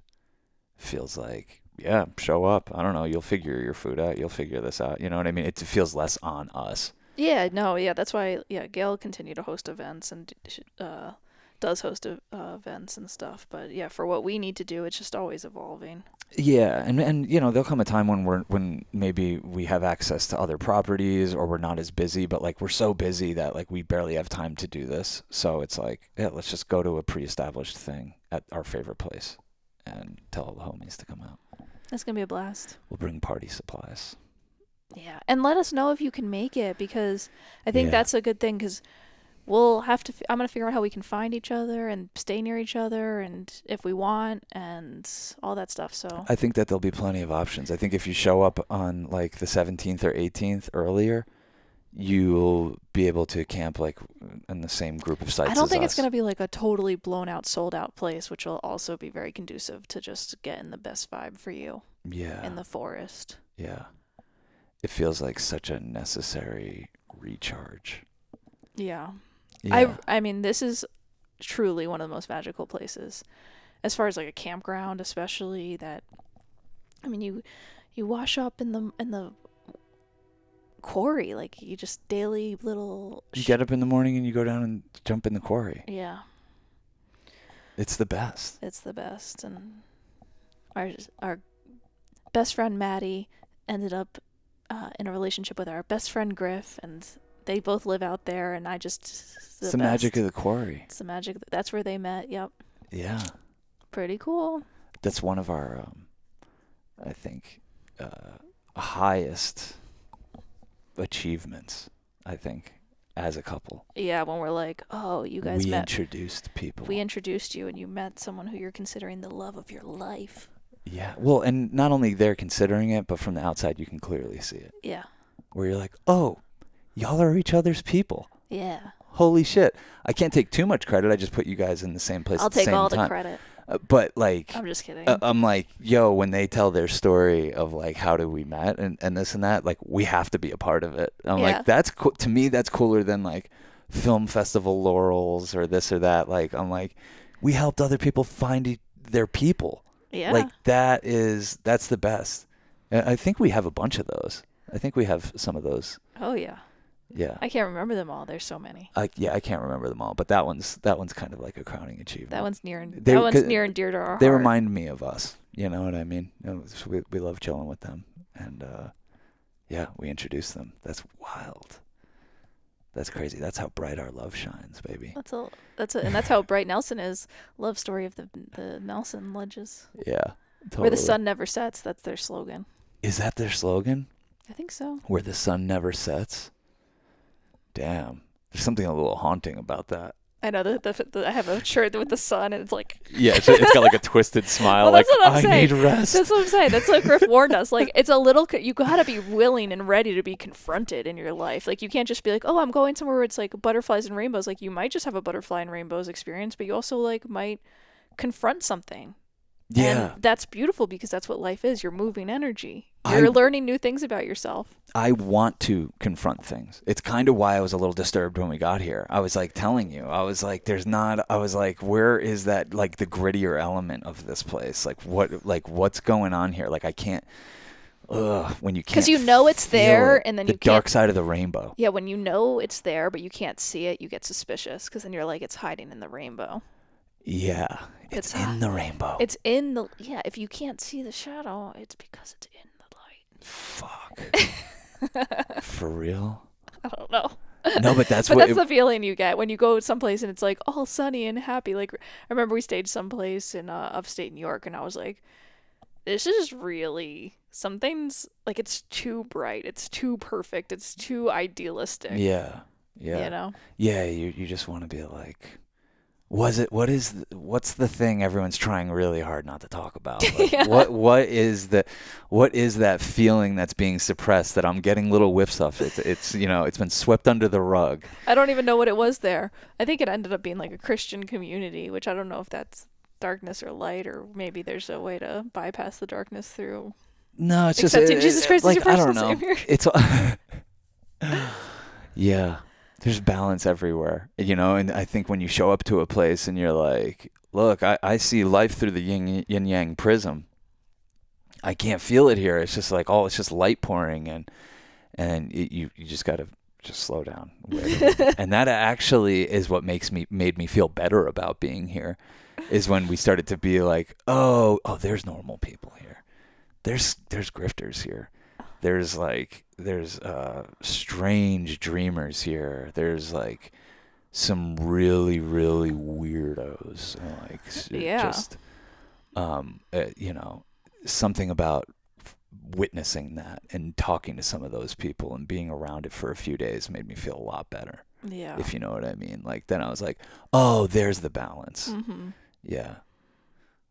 feels like, yeah, show up. I don't know, you'll figure your food out, you'll figure this out. You know what I mean? It feels less on us. Yeah, no, yeah, that's why, Gail continued to host events and does host events and stuff. But yeah, for what we need to do, it's just always evolving. Yeah, and there'll come a time when maybe we have access to other properties or we're not as busy, but like we're so busy that like we barely have time to do this. So it's like, yeah, let's just go to a pre-established thing at our favorite place and tell all the homies to come out. That's gonna be a blast. We'll bring party supplies. Yeah, and let us know if you can make it, because I think Yeah. that's a good thing, because we'll have to I'm going to figure out how we can find each other and stay near each other, and if we want, and all that stuff. So I think that there'll be plenty of options. I think if you show up on like the 17th or 18th earlier, you'll be able to camp like in the same group of sites I don't as think it's us. going to be like a totally blown out, sold out place, which will also be very conducive to just getting the best vibe for you Yeah. in the forest. Yeah. It feels like such a necessary recharge. Yeah. Yeah. I mean, this is truly one of the most magical places as far as like a campground, especially that I mean, you wash up in the quarry, like you just daily little You get up in the morning and you go down and jump in the quarry. yeah, It's the best. it's the best. And our best friend Maddie ended up in a relationship with our best friend Griff, and they both live out there. And It's the magic of the quarry. It's the magic. That's where they met. Yep. Yeah. Pretty cool. That's one of our, I think, highest achievements, I think, as a couple. Yeah, when we're like, oh, you guys We met. introduced people. We introduced you, and you met someone who you're considering the love of your life. Yeah. Well, and not only they're considering it, but from the outside you can clearly see it. Yeah. Where you're like, oh, y'all are each other's people. Yeah. Holy shit. I can't take too much credit. I just put you guys in the same place I'll at the take same all time. the credit. But like, I'm just kidding. I'm like, yo, when they tell their story of like how did we met and this and that, like we have to be a part of it. I'm Yeah. like, that's to me that's cooler than like film festival laurels or this or that. Like I'm like, we helped other people find their people. Yeah. Like that's the best. I think we have a bunch of those. I think we have some of those. Oh yeah. Yeah. I can't remember them all. There's so many. I can't remember them all, but that one's kind of like a crowning achievement. That one's near and They- that one's 'cause near and dear to our They heart. remind me of us. You know what I mean? We love chilling with them, and yeah, we introduced them. That's wild. That's crazy. That's how bright our love shines, baby. And that's how bright Nelson is. Love story of the Nelson ledges. Yeah, totally. Where the sun never sets. That's their slogan. Is that their slogan? I think so. Where the sun never sets. Damn, there's something a little haunting about that. I know I have a shirt with the sun, and it's like. Yeah, it's got like a twisted smile. Well, like that's what I'm I saying. need rest. That's what I'm saying. That's what Griff warned us. Like, it's a little. You gotta be willing and ready to be confronted in your life. Like, you can't just be like, oh, I'm going somewhere where it's like butterflies and rainbows. Like, you might just have a butterfly and rainbows experience, but you also like might confront something. Yeah. And that's beautiful because that's what life is. You're moving energy. You're learning new things about yourself. I want to confront things. It's kind of why I was a little disturbed when we got here. I was like telling you, I was like, where is that, like the grittier element of this place? What's going on here? Like I can't, when you can't. Because you know it's there, and then the you can't. dark side of the rainbow. Yeah, when you know it's there, but you can't see it, you get suspicious because then you're like, it's hiding in the rainbow. Yeah, it's in the rainbow. It's in the if you can't see the shadow, it's because it's in the light. Fuck. For real? I don't know. No, but that's the feeling you get when you go someplace and it's like all sunny and happy. Like I remember we stayed someplace in upstate New York, and I was like, this is really something's like it's too bright, it's too perfect, it's too idealistic. Yeah. Yeah. You know? Yeah, you just want to be like, what's the thing everyone's trying really hard not to talk about? Like, Yeah. what is that feeling that's being suppressed that I'm getting little whiffs of? It's it's been swept under the rug. I don't even know what it was there. I think it ended up being like a Christian community, which I don't know if that's darkness or light, or maybe there's a way to bypass the darkness through No, it's accepting Jesus Christ as your personal I don't know. savior. It's yeah. There's balance everywhere, and I think when you show up to a place and you're like, look, I see life through the yin-yang prism. I can't feel it here. It's just like, it's just light pouring, and you just got to just slow down. And that actually is what made me feel better about being here, is when we started to be like, oh, there's normal people here. There's grifters here. There's strange dreamers here. There's like some really, really weirdos. Just something about witnessing that and talking to some of those people and being around it for a few days made me feel a lot better. Yeah. If you know what I mean. Like then I was like, oh, there's the balance. Mm-hmm. Yeah.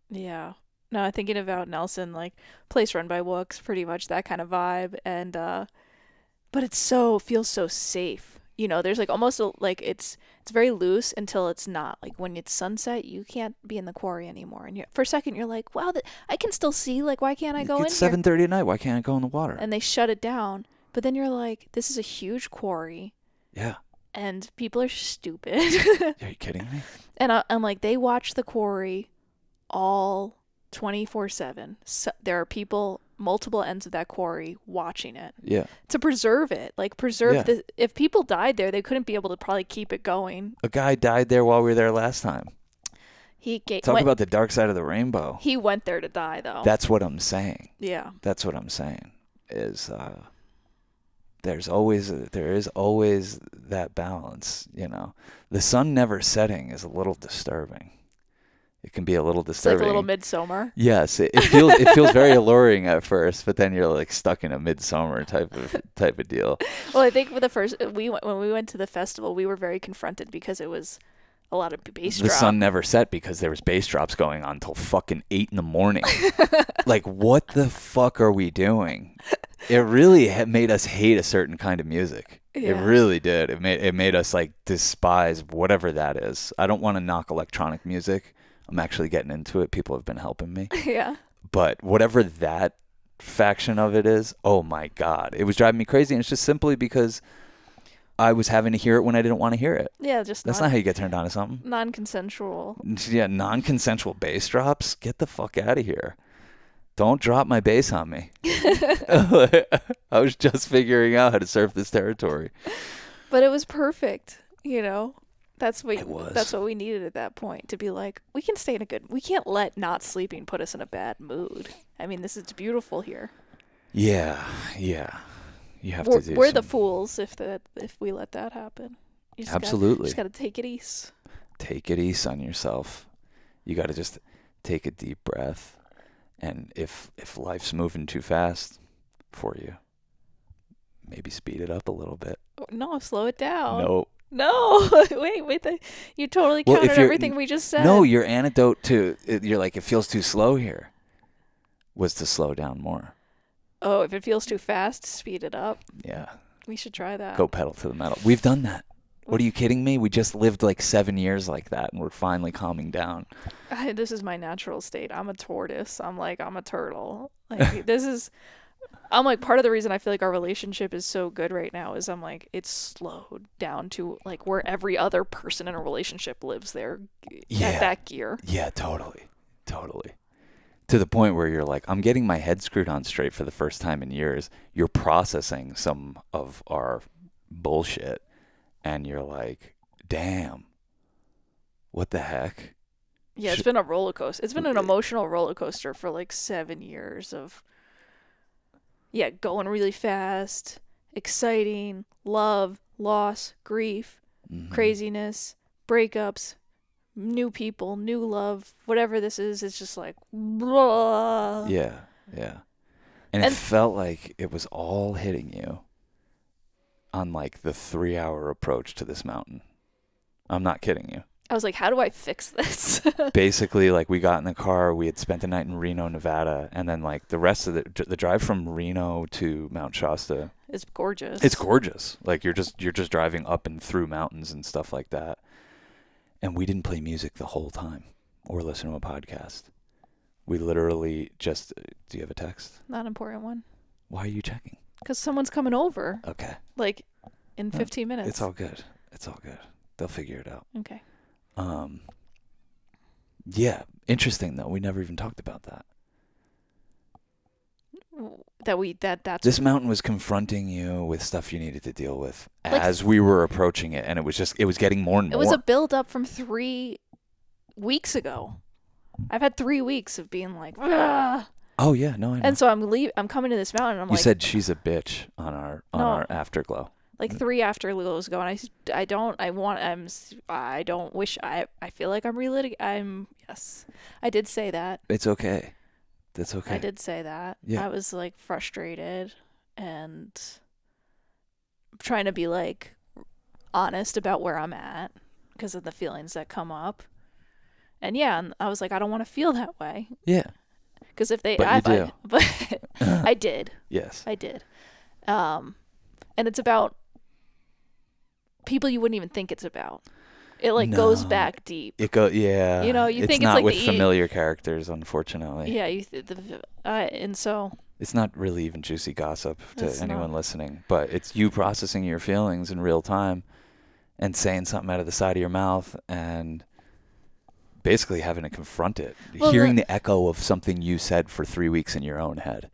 Yeah. No, I'm thinking about Nelson, like place run by books, pretty much that kind of vibe. And but but feels so safe. You know, there's like almost like it's very loose until it's not. Like when it's sunset, you can't be in the quarry anymore. And for a second, you're like, wow, I can still see. Like, why can't I go in It's here? 7:30 at night. Why can't I go in the water? And they shut it down. But then you're like, this is a huge quarry. Yeah. And people are stupid. Are you kidding me? And I'm like, they watch the quarry all 24/7. So there are people multiple ends of that quarry watching it. Yeah. To preserve it. Like preserve the if people died there, they couldn't be able to probably keep it going. A guy died there while we were there last time. Talk about the dark side of the rainbow. He went there to die though. That's what I'm saying. Yeah. That's what I'm saying. Is there is always that balance, you know. The sun never setting is a little disturbing. It can be a little disturbing. It's like a little midsummer. Yes, it feels very alluring at first, but then you're like stuck in a midsummer type of deal. Well, I think when we went to the festival, we were very confronted because it was a lot of bass The drop. sun never set because there was bass drops going on until fucking 8 a.m. Like, what the fuck are we doing? It really made us hate a certain kind of music. Yeah. It really did. It made us like despise whatever that is. I don't want to knock electronic music. I'm actually getting into it. People have been helping me. Yeah. But whatever that faction of it is, oh my God. It was driving me crazy. And it's just simply because I was having to hear it when I didn't want to hear it. Yeah, That's not how you get turned on to something. Non-consensual. Yeah, non-consensual bass drops. Get the fuck out of here. Don't drop my bass on me. I was just figuring out how to surf this territory. But it was perfect, you know. That's what we needed at that point, to be like, we can't let not sleeping put us in a bad mood. I mean, it's beautiful here. Yeah. You have to do. We're the fools if we let that happen. Absolutely. Just gotta take it easy. Take it easy on yourself. You got to just take a deep breath, and if life's moving too fast for you, maybe speed it up a little bit. No, slow it down. Nope. No, wait. You totally countered everything we just said. No, your antidote to you're like, it feels too slow here, was to slow down more. Oh, if it feels too fast, speed it up. Yeah. We should try that. Go pedal to the metal. We've done that. What are you kidding me? We just lived like 7 years like that, and we're finally calming down. This is my natural state. I'm a tortoise. I'm a turtle. Like I'm like, part of the reason I feel like our relationship is so good right now is I'm like, it's slowed down to like where every other person in a relationship lives there at that gear. Yeah, totally. To the point where you're like, I'm getting my head screwed on straight for the first time in years. You're processing some of our bullshit, and you're like, damn, what the heck? Yeah, it's been a roller coaster. It's been an emotional roller coaster for like 7 years of going really fast, exciting, love, loss, grief, craziness, breakups, new people, new love, whatever this is. It's just like, blah. Yeah. And it felt like it was all hitting you on like the 3-hour approach to this mountain. I'm not kidding you. I was like, how do I fix this? Basically, like, we got in the car, we had spent the night in Reno, Nevada, and then like the rest of the drive from Reno to Mount Shasta. It's gorgeous. It's gorgeous. Like, you're just driving up and through mountains and stuff like that. And we didn't play music the whole time or listen to a podcast. We literally just, do you have a text? Not an important one. Why are you checking? Because someone's coming over. Okay. Like in 15 minutes. It's all good. They'll figure it out. Okay. Yeah, interesting though. We never even talked about that. That's this mountain was confronting you with stuff you needed to deal with as we were approaching it, and it was getting more and more. It was a build up from 3 weeks ago. I've had 3 weeks of being like, ah. Oh yeah, no, I know. And so I'm coming to this mountain, and I'm like, you said she's a bitch on our afterglow. Like 3 afterglows ago, and I feel like I'm relitigating. Yes, I did say that. It's okay. That's okay. I did say that. Yeah. I was like frustrated and trying to be like honest about where I'm at because of the feelings that come up. And and I was like, I don't want to feel that way. Yeah. Because if they, but you do. But I did. Yes. I did. And it's about people you wouldn't even think it's about. It like goes No. back deep. You Yeah. know, you It's think it's not like with familiar characters, unfortunately. yeah, and so It's not really even juicy gossip to it's not. anyone listening, but it's you processing your feelings in real time and saying something out of the side of your mouth and basically having to confront it, Well, hearing the echo of something you said for 3 weeks in your own head,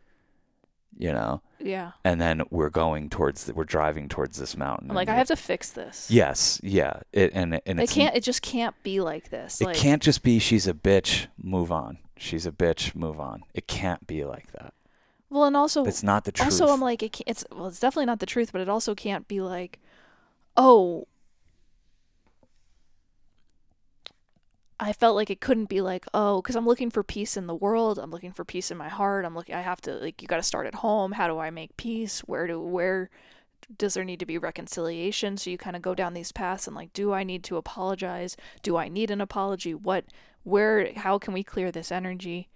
you know? yeah. And then we're driving towards this mountain. I'm like, I have to fix this. Yes, yeah. It just can't be like this. It Like, can't just be she's a bitch, move on. She's a bitch, move on. It can't be like that. well, and also, It's not the truth. also, I'm like, it's definitely not the truth, but it also can't be like, oh, I felt like it couldn't be like, oh, because I'm looking for peace in the world. I'm looking for peace in my heart. I have to, like, you got to start at home. How do I make peace? Where does there need to be reconciliation? So you kind of go down these paths and like, do I need to apologize? Do I need an apology? How can we clear this energy?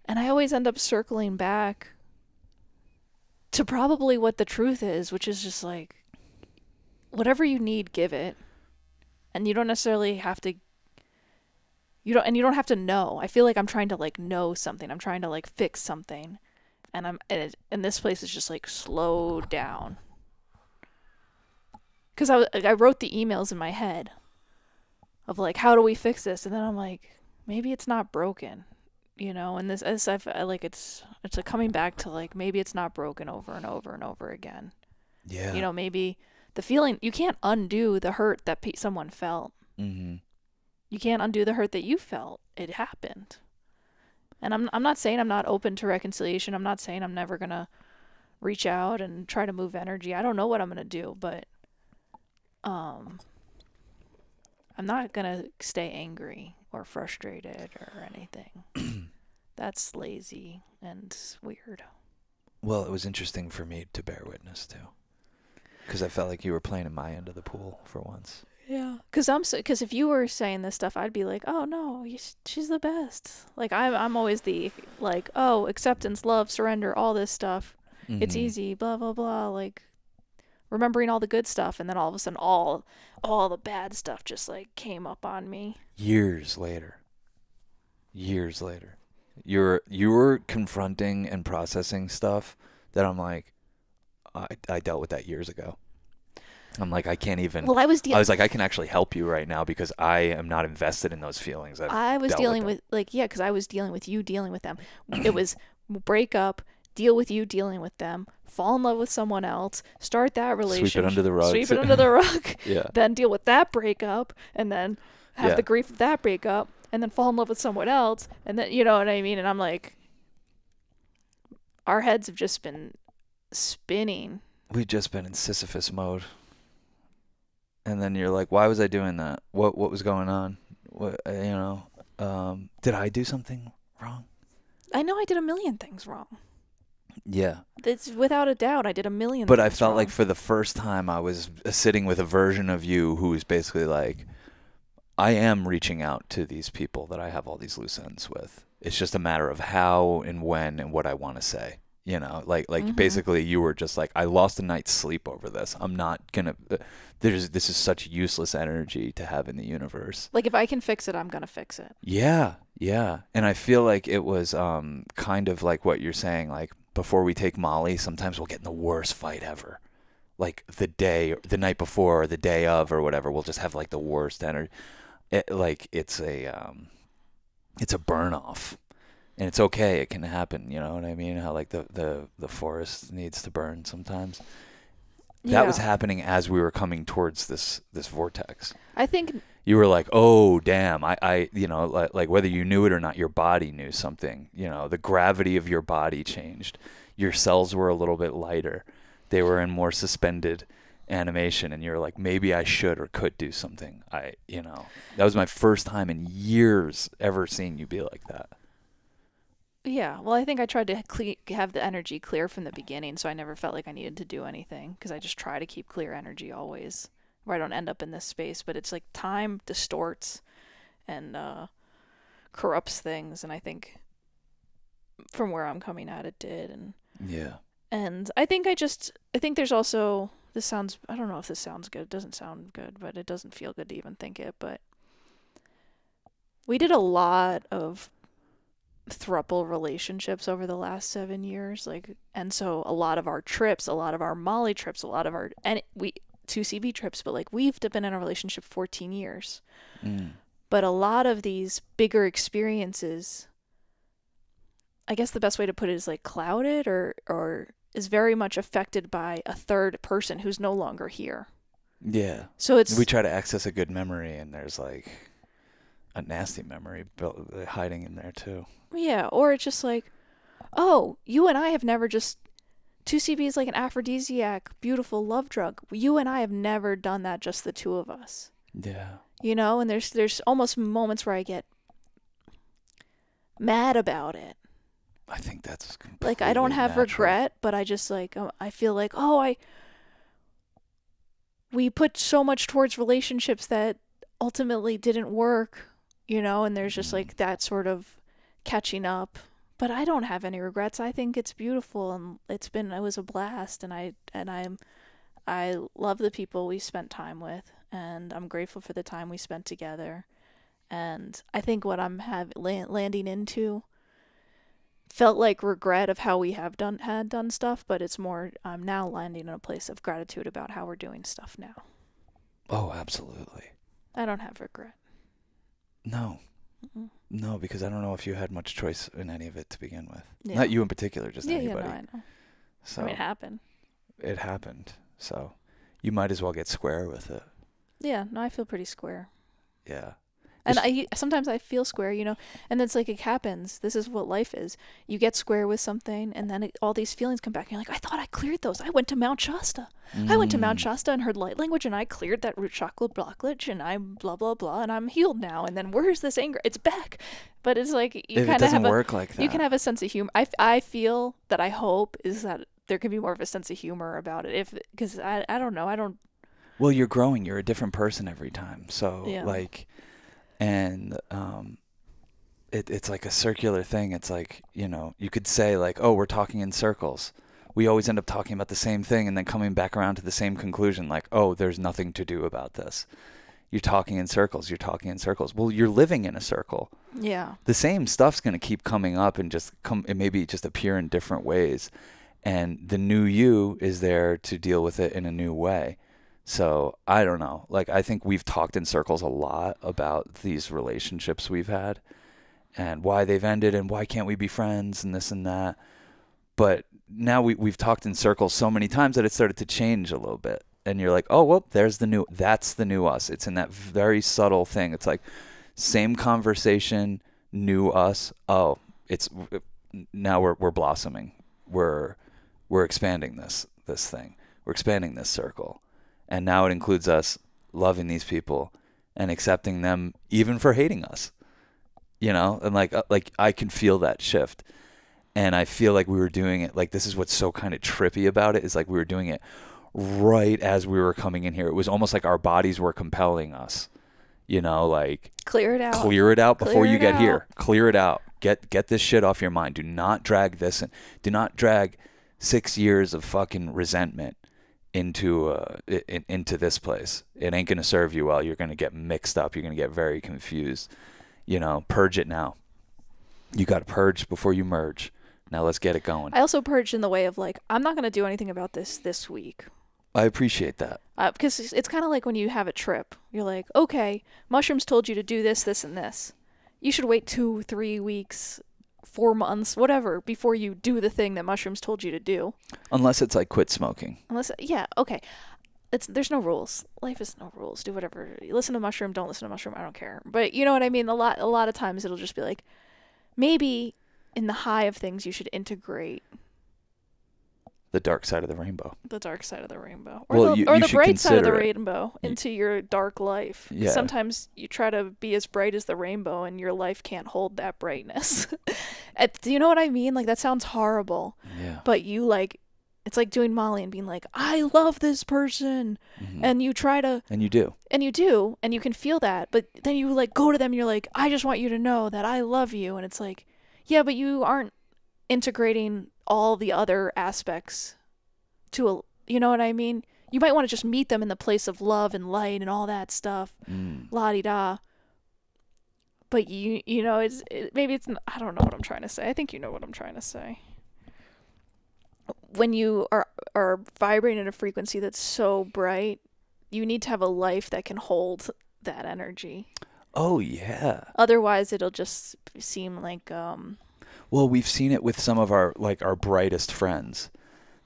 And I always end up circling back to probably what the truth is, which is just like, whatever you need, give it. And you don't necessarily have to you don't have to know. I feel like I'm trying to like know something. I'm trying to like fix something. And this place is just like slow down. Cuz I wrote the emails in my head of like, how do we fix this? And then I'm like, maybe it's not broken, you know? And I like it's a coming back to like, maybe it's not broken over and over and over again. Yeah. You know, maybe the feeling, you can't undo the hurt that someone felt. Mm-hmm. You can't undo the hurt that you felt. It happened. And I'm not saying I'm not open to reconciliation. I'm not saying I'm never going to reach out and try to move energy. I don't know what I'm going to do, but I'm not going to stay angry or frustrated or anything. That's lazy and weird. Well, it was interesting for me to bear witness to, because I felt like you were playing in my end of the pool for once. Yeah, because if you were saying this stuff, I'd be like, oh no, she's the best. Like I'm always the like, oh, acceptance, love, surrender, all this stuff. Mm-hmm. It's easy, blah blah blah. Like remembering all the good stuff, and then all of a sudden, all the bad stuff just like came up on me. Years later, you're confronting and processing stuff that I'm like, I dealt with that years ago. I'm like, I can't even. Well, I was like, I can actually help you right now because I am not invested in those feelings. I was dealing with like, yeah, because I was dealing with you dealing with them. It was break up, deal with you dealing with them, fall in love with someone else, start that relationship, sweep it under the rug, yeah. Then deal with that breakup, and then have the grief of that breakup, and then fall in love with someone else, and then you know what I mean. And I'm like, our heads have just been spinning. We've just been in Sisyphus mode. And then you're like, why was I doing that? What was going on? Did I do something wrong? I know I did a million things wrong. Yeah. It's without a doubt I did a million but things I felt wrong. like for the first time I was sitting with a version of you who was basically like, I am reaching out to these people that I have all these loose ends with. It's just a matter of how and when and what I want to say. You know, like basically you were just like, I lost a night's sleep over this. I'm not going to, this is such useless energy to have in the universe. Like if I can fix it, I'm going to fix it. Yeah. Yeah. And I feel like it was kind of like what you're saying, like before we take Molly, sometimes we'll get in the worst fight ever. Like the night before or the day of or whatever, we'll just have like the worst energy. It's a burn off. And it's okay. It can happen. You know what I mean? How like the forest needs to burn sometimes. That was happening as we were coming towards this vortex. I think you were like, oh damn, I like whether you knew it or not, your body knew something. You know, the gravity of your body changed. Your cells were a little bit lighter. They were in more suspended animation, and you're like, maybe I should or could do something. That was my first time in years ever seeing you be like that. Yeah, well, I think I tried to have the energy clear from the beginning, so I never felt like I needed to do anything, because I just try to keep clear energy always, where I don't end up in this space. But it's like time distorts and corrupts things, and I think from where I'm coming at, it did. And yeah. And I think there's also, this sounds, I don't know if this sounds good. It doesn't sound good, but it doesn't feel good to even think it. But we did a lot of throuple relationships over the last 7 years. Like, and so a lot of our trips, a lot of our Molly trips, a lot of our, and we, 2CB trips, but like we've been in a relationship 14 years. But a lot of these bigger experiences, I guess the best way to put it is like clouded or is very much affected by a third person who's no longer here. Yeah. So it's, We try to access a good memory, and there's like a nasty memory hiding in there too. yeah, or it's just like, oh, you and I have never just, 2CB is like an aphrodisiac, beautiful love drug. You and I have never done that, just the two of us. Yeah. You know, and there's almost moments where I get mad about it. I think that's completely Like, I don't have natural. regret, but I just like, I feel like, we put so much towards relationships that ultimately didn't work, you know, and there's just like that sort of catching up. But I don't have any regrets. I think it's beautiful, and it was a blast, and I love the people we spent time with, and I'm grateful for the time we spent together. And I think what I'm landing into felt like regret of how we had done stuff, but it's more, I'm now landing in a place of gratitude about how we're doing stuff now. Oh, absolutely. I don't have regret. No. Mm-mm. No, because I don't know if you had much choice in any of it to begin with. Yeah. Not you in particular, just Yeah, anybody. no, I know. So I mean, it happened. it happened. So you might as well get square with it. Yeah, no, I feel pretty square. Yeah. And sometimes I feel square, you know, and it's like it happens. This is what life is. You get square with something, and then all these feelings come back. And you're like, I thought I cleared those. I went to Mount Shasta. I went to Mount Shasta and heard light language, and I cleared that root chakra blockage, and I'm blah, blah, blah, and I'm healed now. And then where's this anger? It's back. But it's like, you kind of have work like that. You can have a sense of humor. I feel that, I hope, is that there can be more of a sense of humor about it. Because I don't know. Well, you're growing. You're a different person every time. So, Yeah. like... And it's like a circular thing. It's like, you know, you could say like, oh, we're talking in circles. We always end up talking about the same thing and then coming back around to the same conclusion, like, oh, there's nothing to do about this. You're talking in circles. You're talking in circles. Well, you're living in a circle. Yeah. The same stuff's going to keep coming up and maybe just appear in different ways. And the new you is there to deal with it in a new way. So I don't know. Like, I think we've talked in circles a lot about these relationships we've had and why they've ended and why can't we be friends and this and that. But now we've talked in circles so many times that it started to change a little bit. And you're like, oh, well, that's the new us. It's in that very subtle thing. It's like same conversation, new us. Oh, now we're blossoming. We're expanding this thing. We're expanding this circle. And now it includes us loving these people and accepting them even for hating us, you know? And like I can feel that shift. And I feel like we were doing it, like, this is what's so kind of trippy about it, is like we were doing it right as we were coming in here. It was almost like our bodies were compelling us, you know, like, Clear it out. Clear it out before you get out. here. Clear it out. Get this shit off your mind. Do not drag this in. Do not drag 6 years of fucking resentment into this place. It ain't gonna serve you well. You're gonna get mixed up. You're gonna get very confused. You know, purge it now. You gotta purge before you merge. Now let's get it going. I also purged in the way of like, I'm not gonna do anything about this week. I appreciate that. Because it's kind of like when you have a trip. You're like, okay, mushrooms told you to do this, this, and this. You should wait 2, 3 weeks, 4 months, whatever, before you do the thing that mushrooms told you to do. Unless it's like quit smoking. Yeah, okay. There's no rules. Life is no rules. Do whatever. Listen to mushroom, don't listen to mushroom, I don't care. But you know what I mean? A lot of times it'll just be like, maybe in the high of things you should integrate The dark side of the rainbow. the dark side of the rainbow. Well, Or the should bright side of the consider it. rainbow into your dark life. Yeah. Sometimes you try to be as bright as the rainbow and your life can't hold that brightness. Do you know what I mean? Like, that sounds horrible. Yeah. But you like, it's like doing Molly and being like, I love this person. Mm-hmm. And you try to, And you do. and you do, and you can feel that. But then you like go to them and you're like, I just want you to know that I love you. And it's like, yeah, but you aren't integrating all the other aspects to a, you know what I mean? You might want to just meet them in the place of love and light and all that stuff. La-di-da. But you know, maybe it's, I don't know what I'm trying to say. I think you know what I'm trying to say. When you are vibrating at a frequency that's so bright, you need to have a life that can hold that energy. Oh, yeah. Otherwise, it'll just seem like, Well, we've seen it with some of our brightest friends,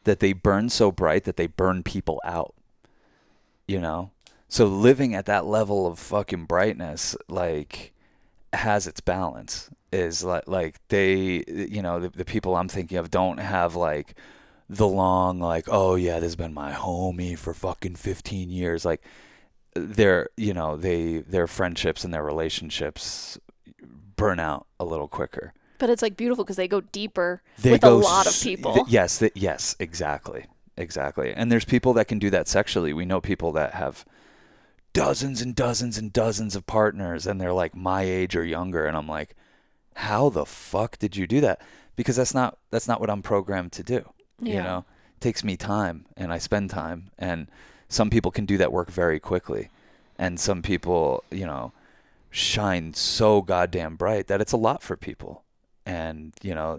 that they burn so bright that they burn people out, you know? So living at that level of fucking brightness, like, has its balance. Is like they, you know, the people I'm thinking of don't have like the long, like, oh yeah, this has been my homie for fucking 15 years. Like, their, you know, their friendships and their relationships burn out a little quicker. but it's like beautiful because they go deeper with a lot of people. Yes, exactly. And there's people that can do that sexually. We know people that have dozens and dozens and dozens of partners, and they're like my age or younger, and I'm like, how the fuck did you do that? Because that's not what I'm programmed to do. Yeah. You know, it takes me time, and I spend time, and some people can do that work very quickly, and some people, you know, shine so goddamn bright that it's a lot for people. And you know,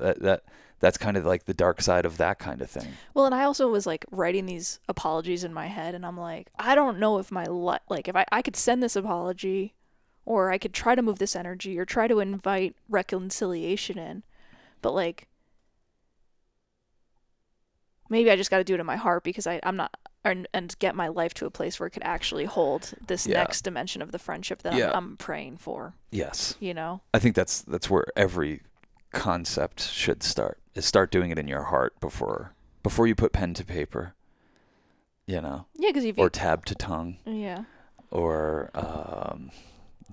that's kind of like the dark side of that kind of thing. Well, and I also was like writing these apologies in my head, and I'm like, I don't know if if I could send this apology, or I could try to move this energy, or try to invite reconciliation in, but like, maybe I just got to do it in my heart because I'm not, and get my life to a place where it could actually hold this next dimension of the friendship that I'm praying for. Yes. You know? I think that's where every concept should start, is start doing it in your heart before you put pen to paper, you know? Yeah, because or tab to tongue. Yeah. Or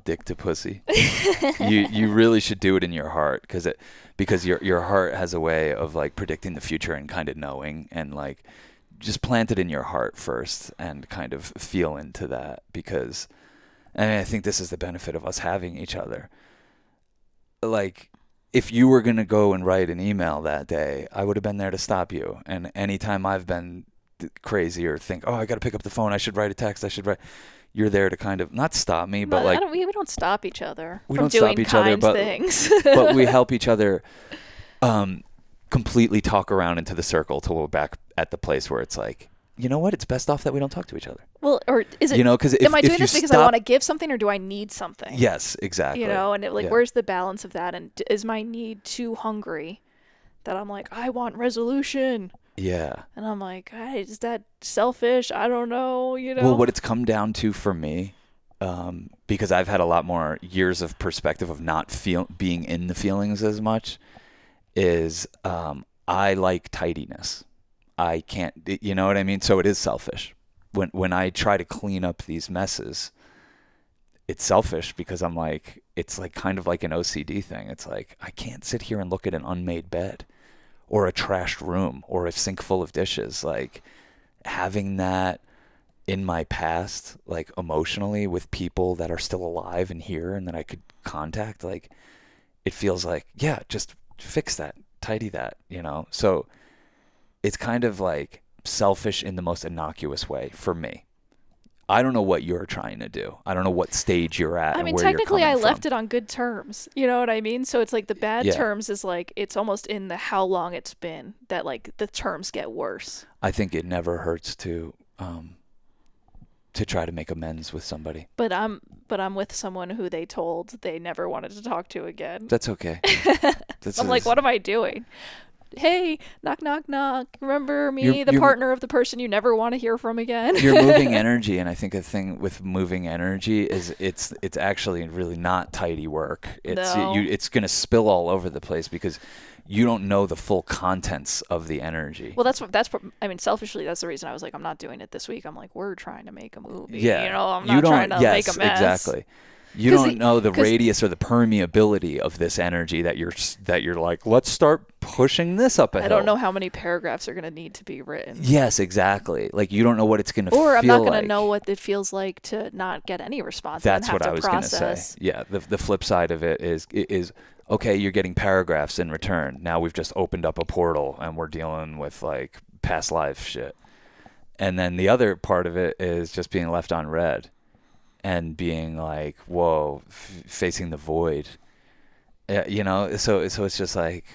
dick to pussy. you really should do it in your heart, because your heart has a way of like predicting the future and kind of knowing, and like just plant it in your heart first and kind of feel into that, because, and I think this is the benefit of us having each other. Like, if you were going to go and write an email that day, I would have been there to stop you. And anytime I've been crazy or think, oh, I got to pick up the phone, I should write a text, you're there to kind of not stop me, but like, we don't stop each other we from don't doing stop each kind other, but things. but we help each other completely talk around into the circle till we're back at the place where it's like, you know what, it's best off that we don't talk to each other. Well, or is it, you know, because am I doing this because I want to give something, or do I need something? Yes, exactly. You know, and where's the balance of that? And is my need too hungry that I'm like, I want resolution? Yeah. And I'm like, is that selfish? I don't know, you know? Well, what it's come down to for me, because I've had a lot more years of perspective of not being in the feelings as much, is I like tidiness. I can't, you know what I mean? So it is selfish. When I try to clean up these messes, it's selfish, because I'm like, it's like kind of like an OCD thing. It's like, I can't sit here and look at an unmade bed or a trashed room or a sink full of dishes. Like, having that in my past, like emotionally, with people that are still alive and here and that I could contact, like, it feels like, yeah, just fix that, tidy that, you know? So it's kind of like selfish in the most innocuous way for me. I don't know what you're trying to do. I don't know what stage you're at. I mean, and where technically, you're I coming left from. it on good terms. You know what I mean? So it's like the bad terms is like, it's almost in the how long it's been that like the terms get worse. I think it never hurts to try to make amends with somebody. But I'm with someone who they told they never wanted to talk to again. That's okay. I'm like, what am I doing? Hey, knock, knock, knock. Remember me, You're the partner of the person you never want to hear from again? You're moving energy, and I think a thing with moving energy is it's actually really not tidy work. It's going to spill all over the place because you don't know the full contents of the energy. Well, that's I mean, selfishly, that's the reason I was like, I'm not doing it this week. I'm like, we're trying to make a movie. Yeah, you know, I'm not trying to make a mess. Exactly. You don't know the radius or the permeability of this energy that you're like, let's start pushing this up a hill. I don't know how many paragraphs are going to need to be written. Yes, exactly. Like you don't know what it's going to feel like. Or I'm not going to know what it feels like to not get any response. That's and have what I to was going to say. Yeah, the flip side of it is okay, you're getting paragraphs in return. Now we've just opened up a portal and we're dealing with like past life shit. And then the other part of it is just being left on red. And being like, whoa, facing the void, you know. So it's just like,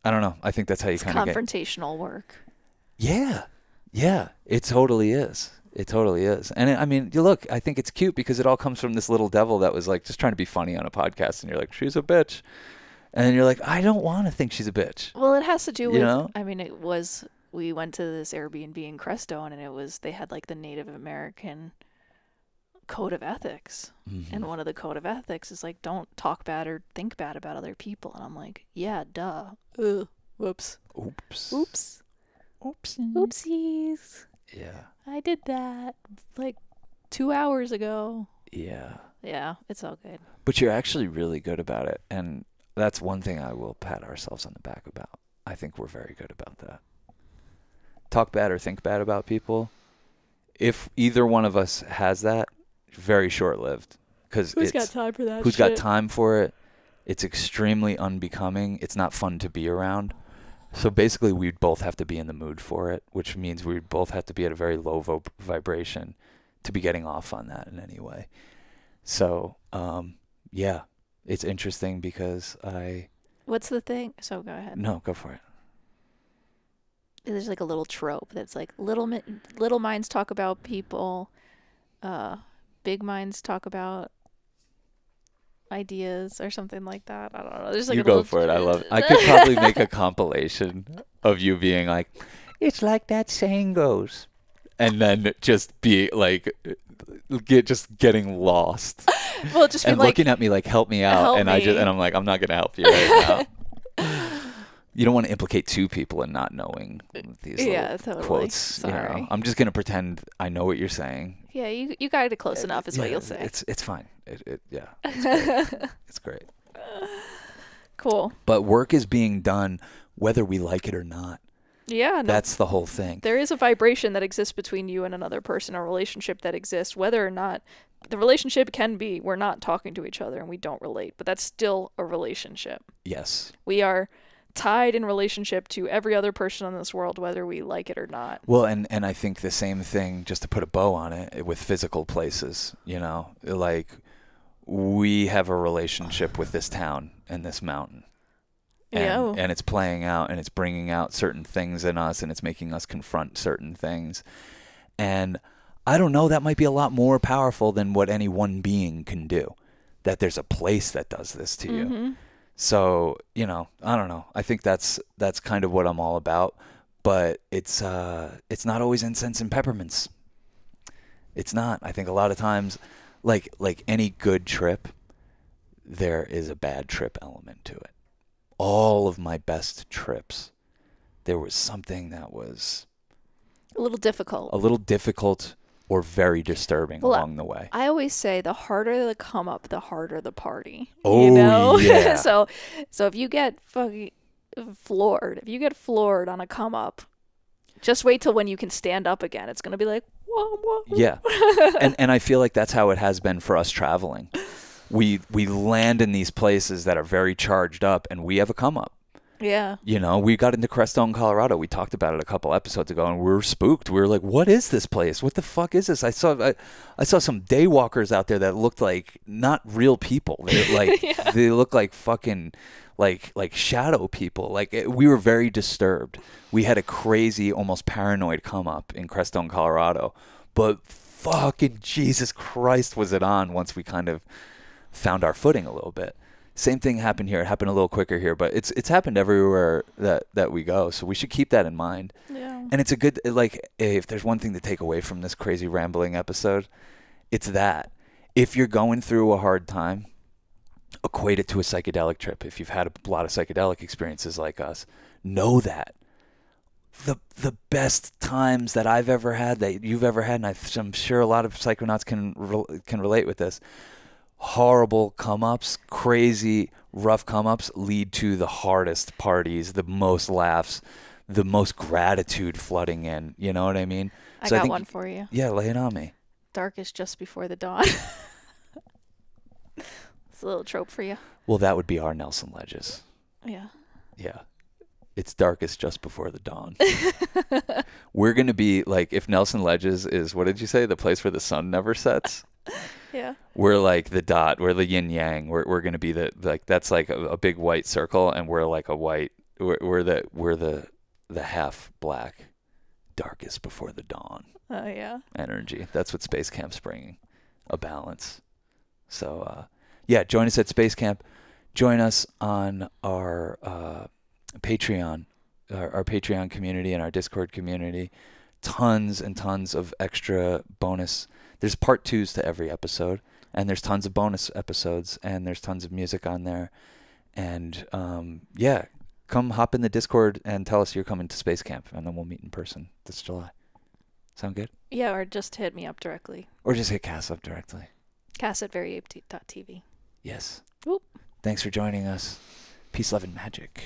I don't know. I think that's how you kind of confrontational work. Yeah, it totally is. It totally is. And I mean, you look, I think it's cute because it all comes from this little devil that was like just trying to be funny on a podcast, and you're like, she's a bitch, and then you're like, I don't want to think she's a bitch. Well, it has to do with, you know? I mean, we went to this Airbnb in Crestone, and they had like the Native American code of ethics, and one of the code of ethics is like, don't talk bad or think bad about other people. And I'm like, yeah, duh. Whoops. Oopsies. Yeah, I did that like 2 hours ago. Yeah, It's all good. But you're actually really good about it, and that's one thing I will pat ourselves on the back about. I think we're very good about that. Talk bad or think bad about people. If either one of us has that, very short-lived, because who's got time for that? Who's got time for it? It's extremely unbecoming. It's not fun to be around. So basically, we'd both have to be in the mood for it, which means we both have to be at a very low vibration to be getting off on that in any way. So, yeah, it's interesting because What's the thing? So go ahead. No, go for it. There's like a little trope that's like little minds talk about people, big minds talk about ideas or something like that. I don't know. There's like you go for it. I love it. I could probably make a compilation of you being like, it's like that saying goes, and then just be like, getting lost. Well, just and be looking at me like, help me out, and I'm like, I'm not gonna help you right now. You don't want to implicate two people in not knowing these little quotes. Sorry. You know? I'm just going to pretend I know what you're saying. Yeah, you got it close enough is what you'll say. It's fine. It's great. It's great. Cool. But work is being done whether we like it or not. Yeah. No, that's the whole thing. There is a vibration that exists between you and another person, a relationship that exists, whether or not the relationship can be we're not talking to each other and we don't relate, but that's still a relationship. Yes. We are tied in relationship to every other person in this world, whether we like it or not. Well, and I think the same thing, just to put a bow on it, with physical places, you know, like we have a relationship with this town and this mountain. And it's playing out and it's bringing out certain things in us and it's making us confront certain things. And I don't know, that might be a lot more powerful than what any one being can do. That there's a place that does this to you. So, you know, I don't know. I think that's kind of what I'm all about. But it's not always incense and peppermints. It's not. I think a lot of times, like any good trip, there is a bad trip element to it. All of my best trips, there was something that was a little difficult or very disturbing along the way. I always say the harder the come up, the harder the party. Oh, you know? Yeah. So if you get fucking floored on a come up, just wait till when you can stand up again. It's gonna be like, whoa. Yeah. and I feel like that's how it has been for us traveling. We land in these places that are very charged up, and we have a come up. Yeah. You know, we got into Crestone, Colorado. We talked about it a couple episodes ago, and we were spooked. We were like, what is this place? What the fuck is this? I saw some daywalkers out there that looked like not real people. They like Yeah. They look like fucking like shadow people. Like we were very disturbed. We had a crazy, almost paranoid come up in Crestone, Colorado. But fucking Jesus Christ, was it on once we kind of found our footing a little bit. Same thing happened here. It happened a little quicker here, but it's happened everywhere that we go. So we should keep that in mind. Yeah. And it's a good, like, if there's one thing to take away from this crazy rambling episode, it's that. If you're going through a hard time, equate it to a psychedelic trip. If you've had a lot of psychedelic experiences like us, know that. The best times that I've ever had, that you've ever had, and I'm sure a lot of psychonauts can relate with this, horrible come ups, crazy rough come ups lead to the hardest parties, the most laughs, the most gratitude flooding in. You know what I mean? I So I got one think, for you. yeah, lay it on me. Darkest just before the dawn. It's a little trope for you. Well, that would be our Nelson Ledges. Yeah. Yeah. It's darkest just before the dawn. We're going to be like, if Nelson Ledges is, what did you say? The place where the sun never sets? Yeah. We're like the dot. We're the yin yang. We're going to be like, that's like a big white circle, and we're like a white, we're the half black, darkest before the dawn Oh, yeah. energy. That's what Space Camp's bringing, a balance. So, yeah, join us at Space Camp. Join us on our Patreon, our Patreon community and our Discord community. Tons and tons of extra bonus. There's part twos to every episode, and there's tons of bonus episodes, and there's tons of music on there. And yeah, come hop in the Discord and tell us you're coming to Space Camp, and then we'll meet in person this July. Sound good? Yeah, or just hit me up directly. Or just hit Cass up directly. Cass at veryape.tv. Yes. Whoop. Thanks for joining us. Peace, love, and magic.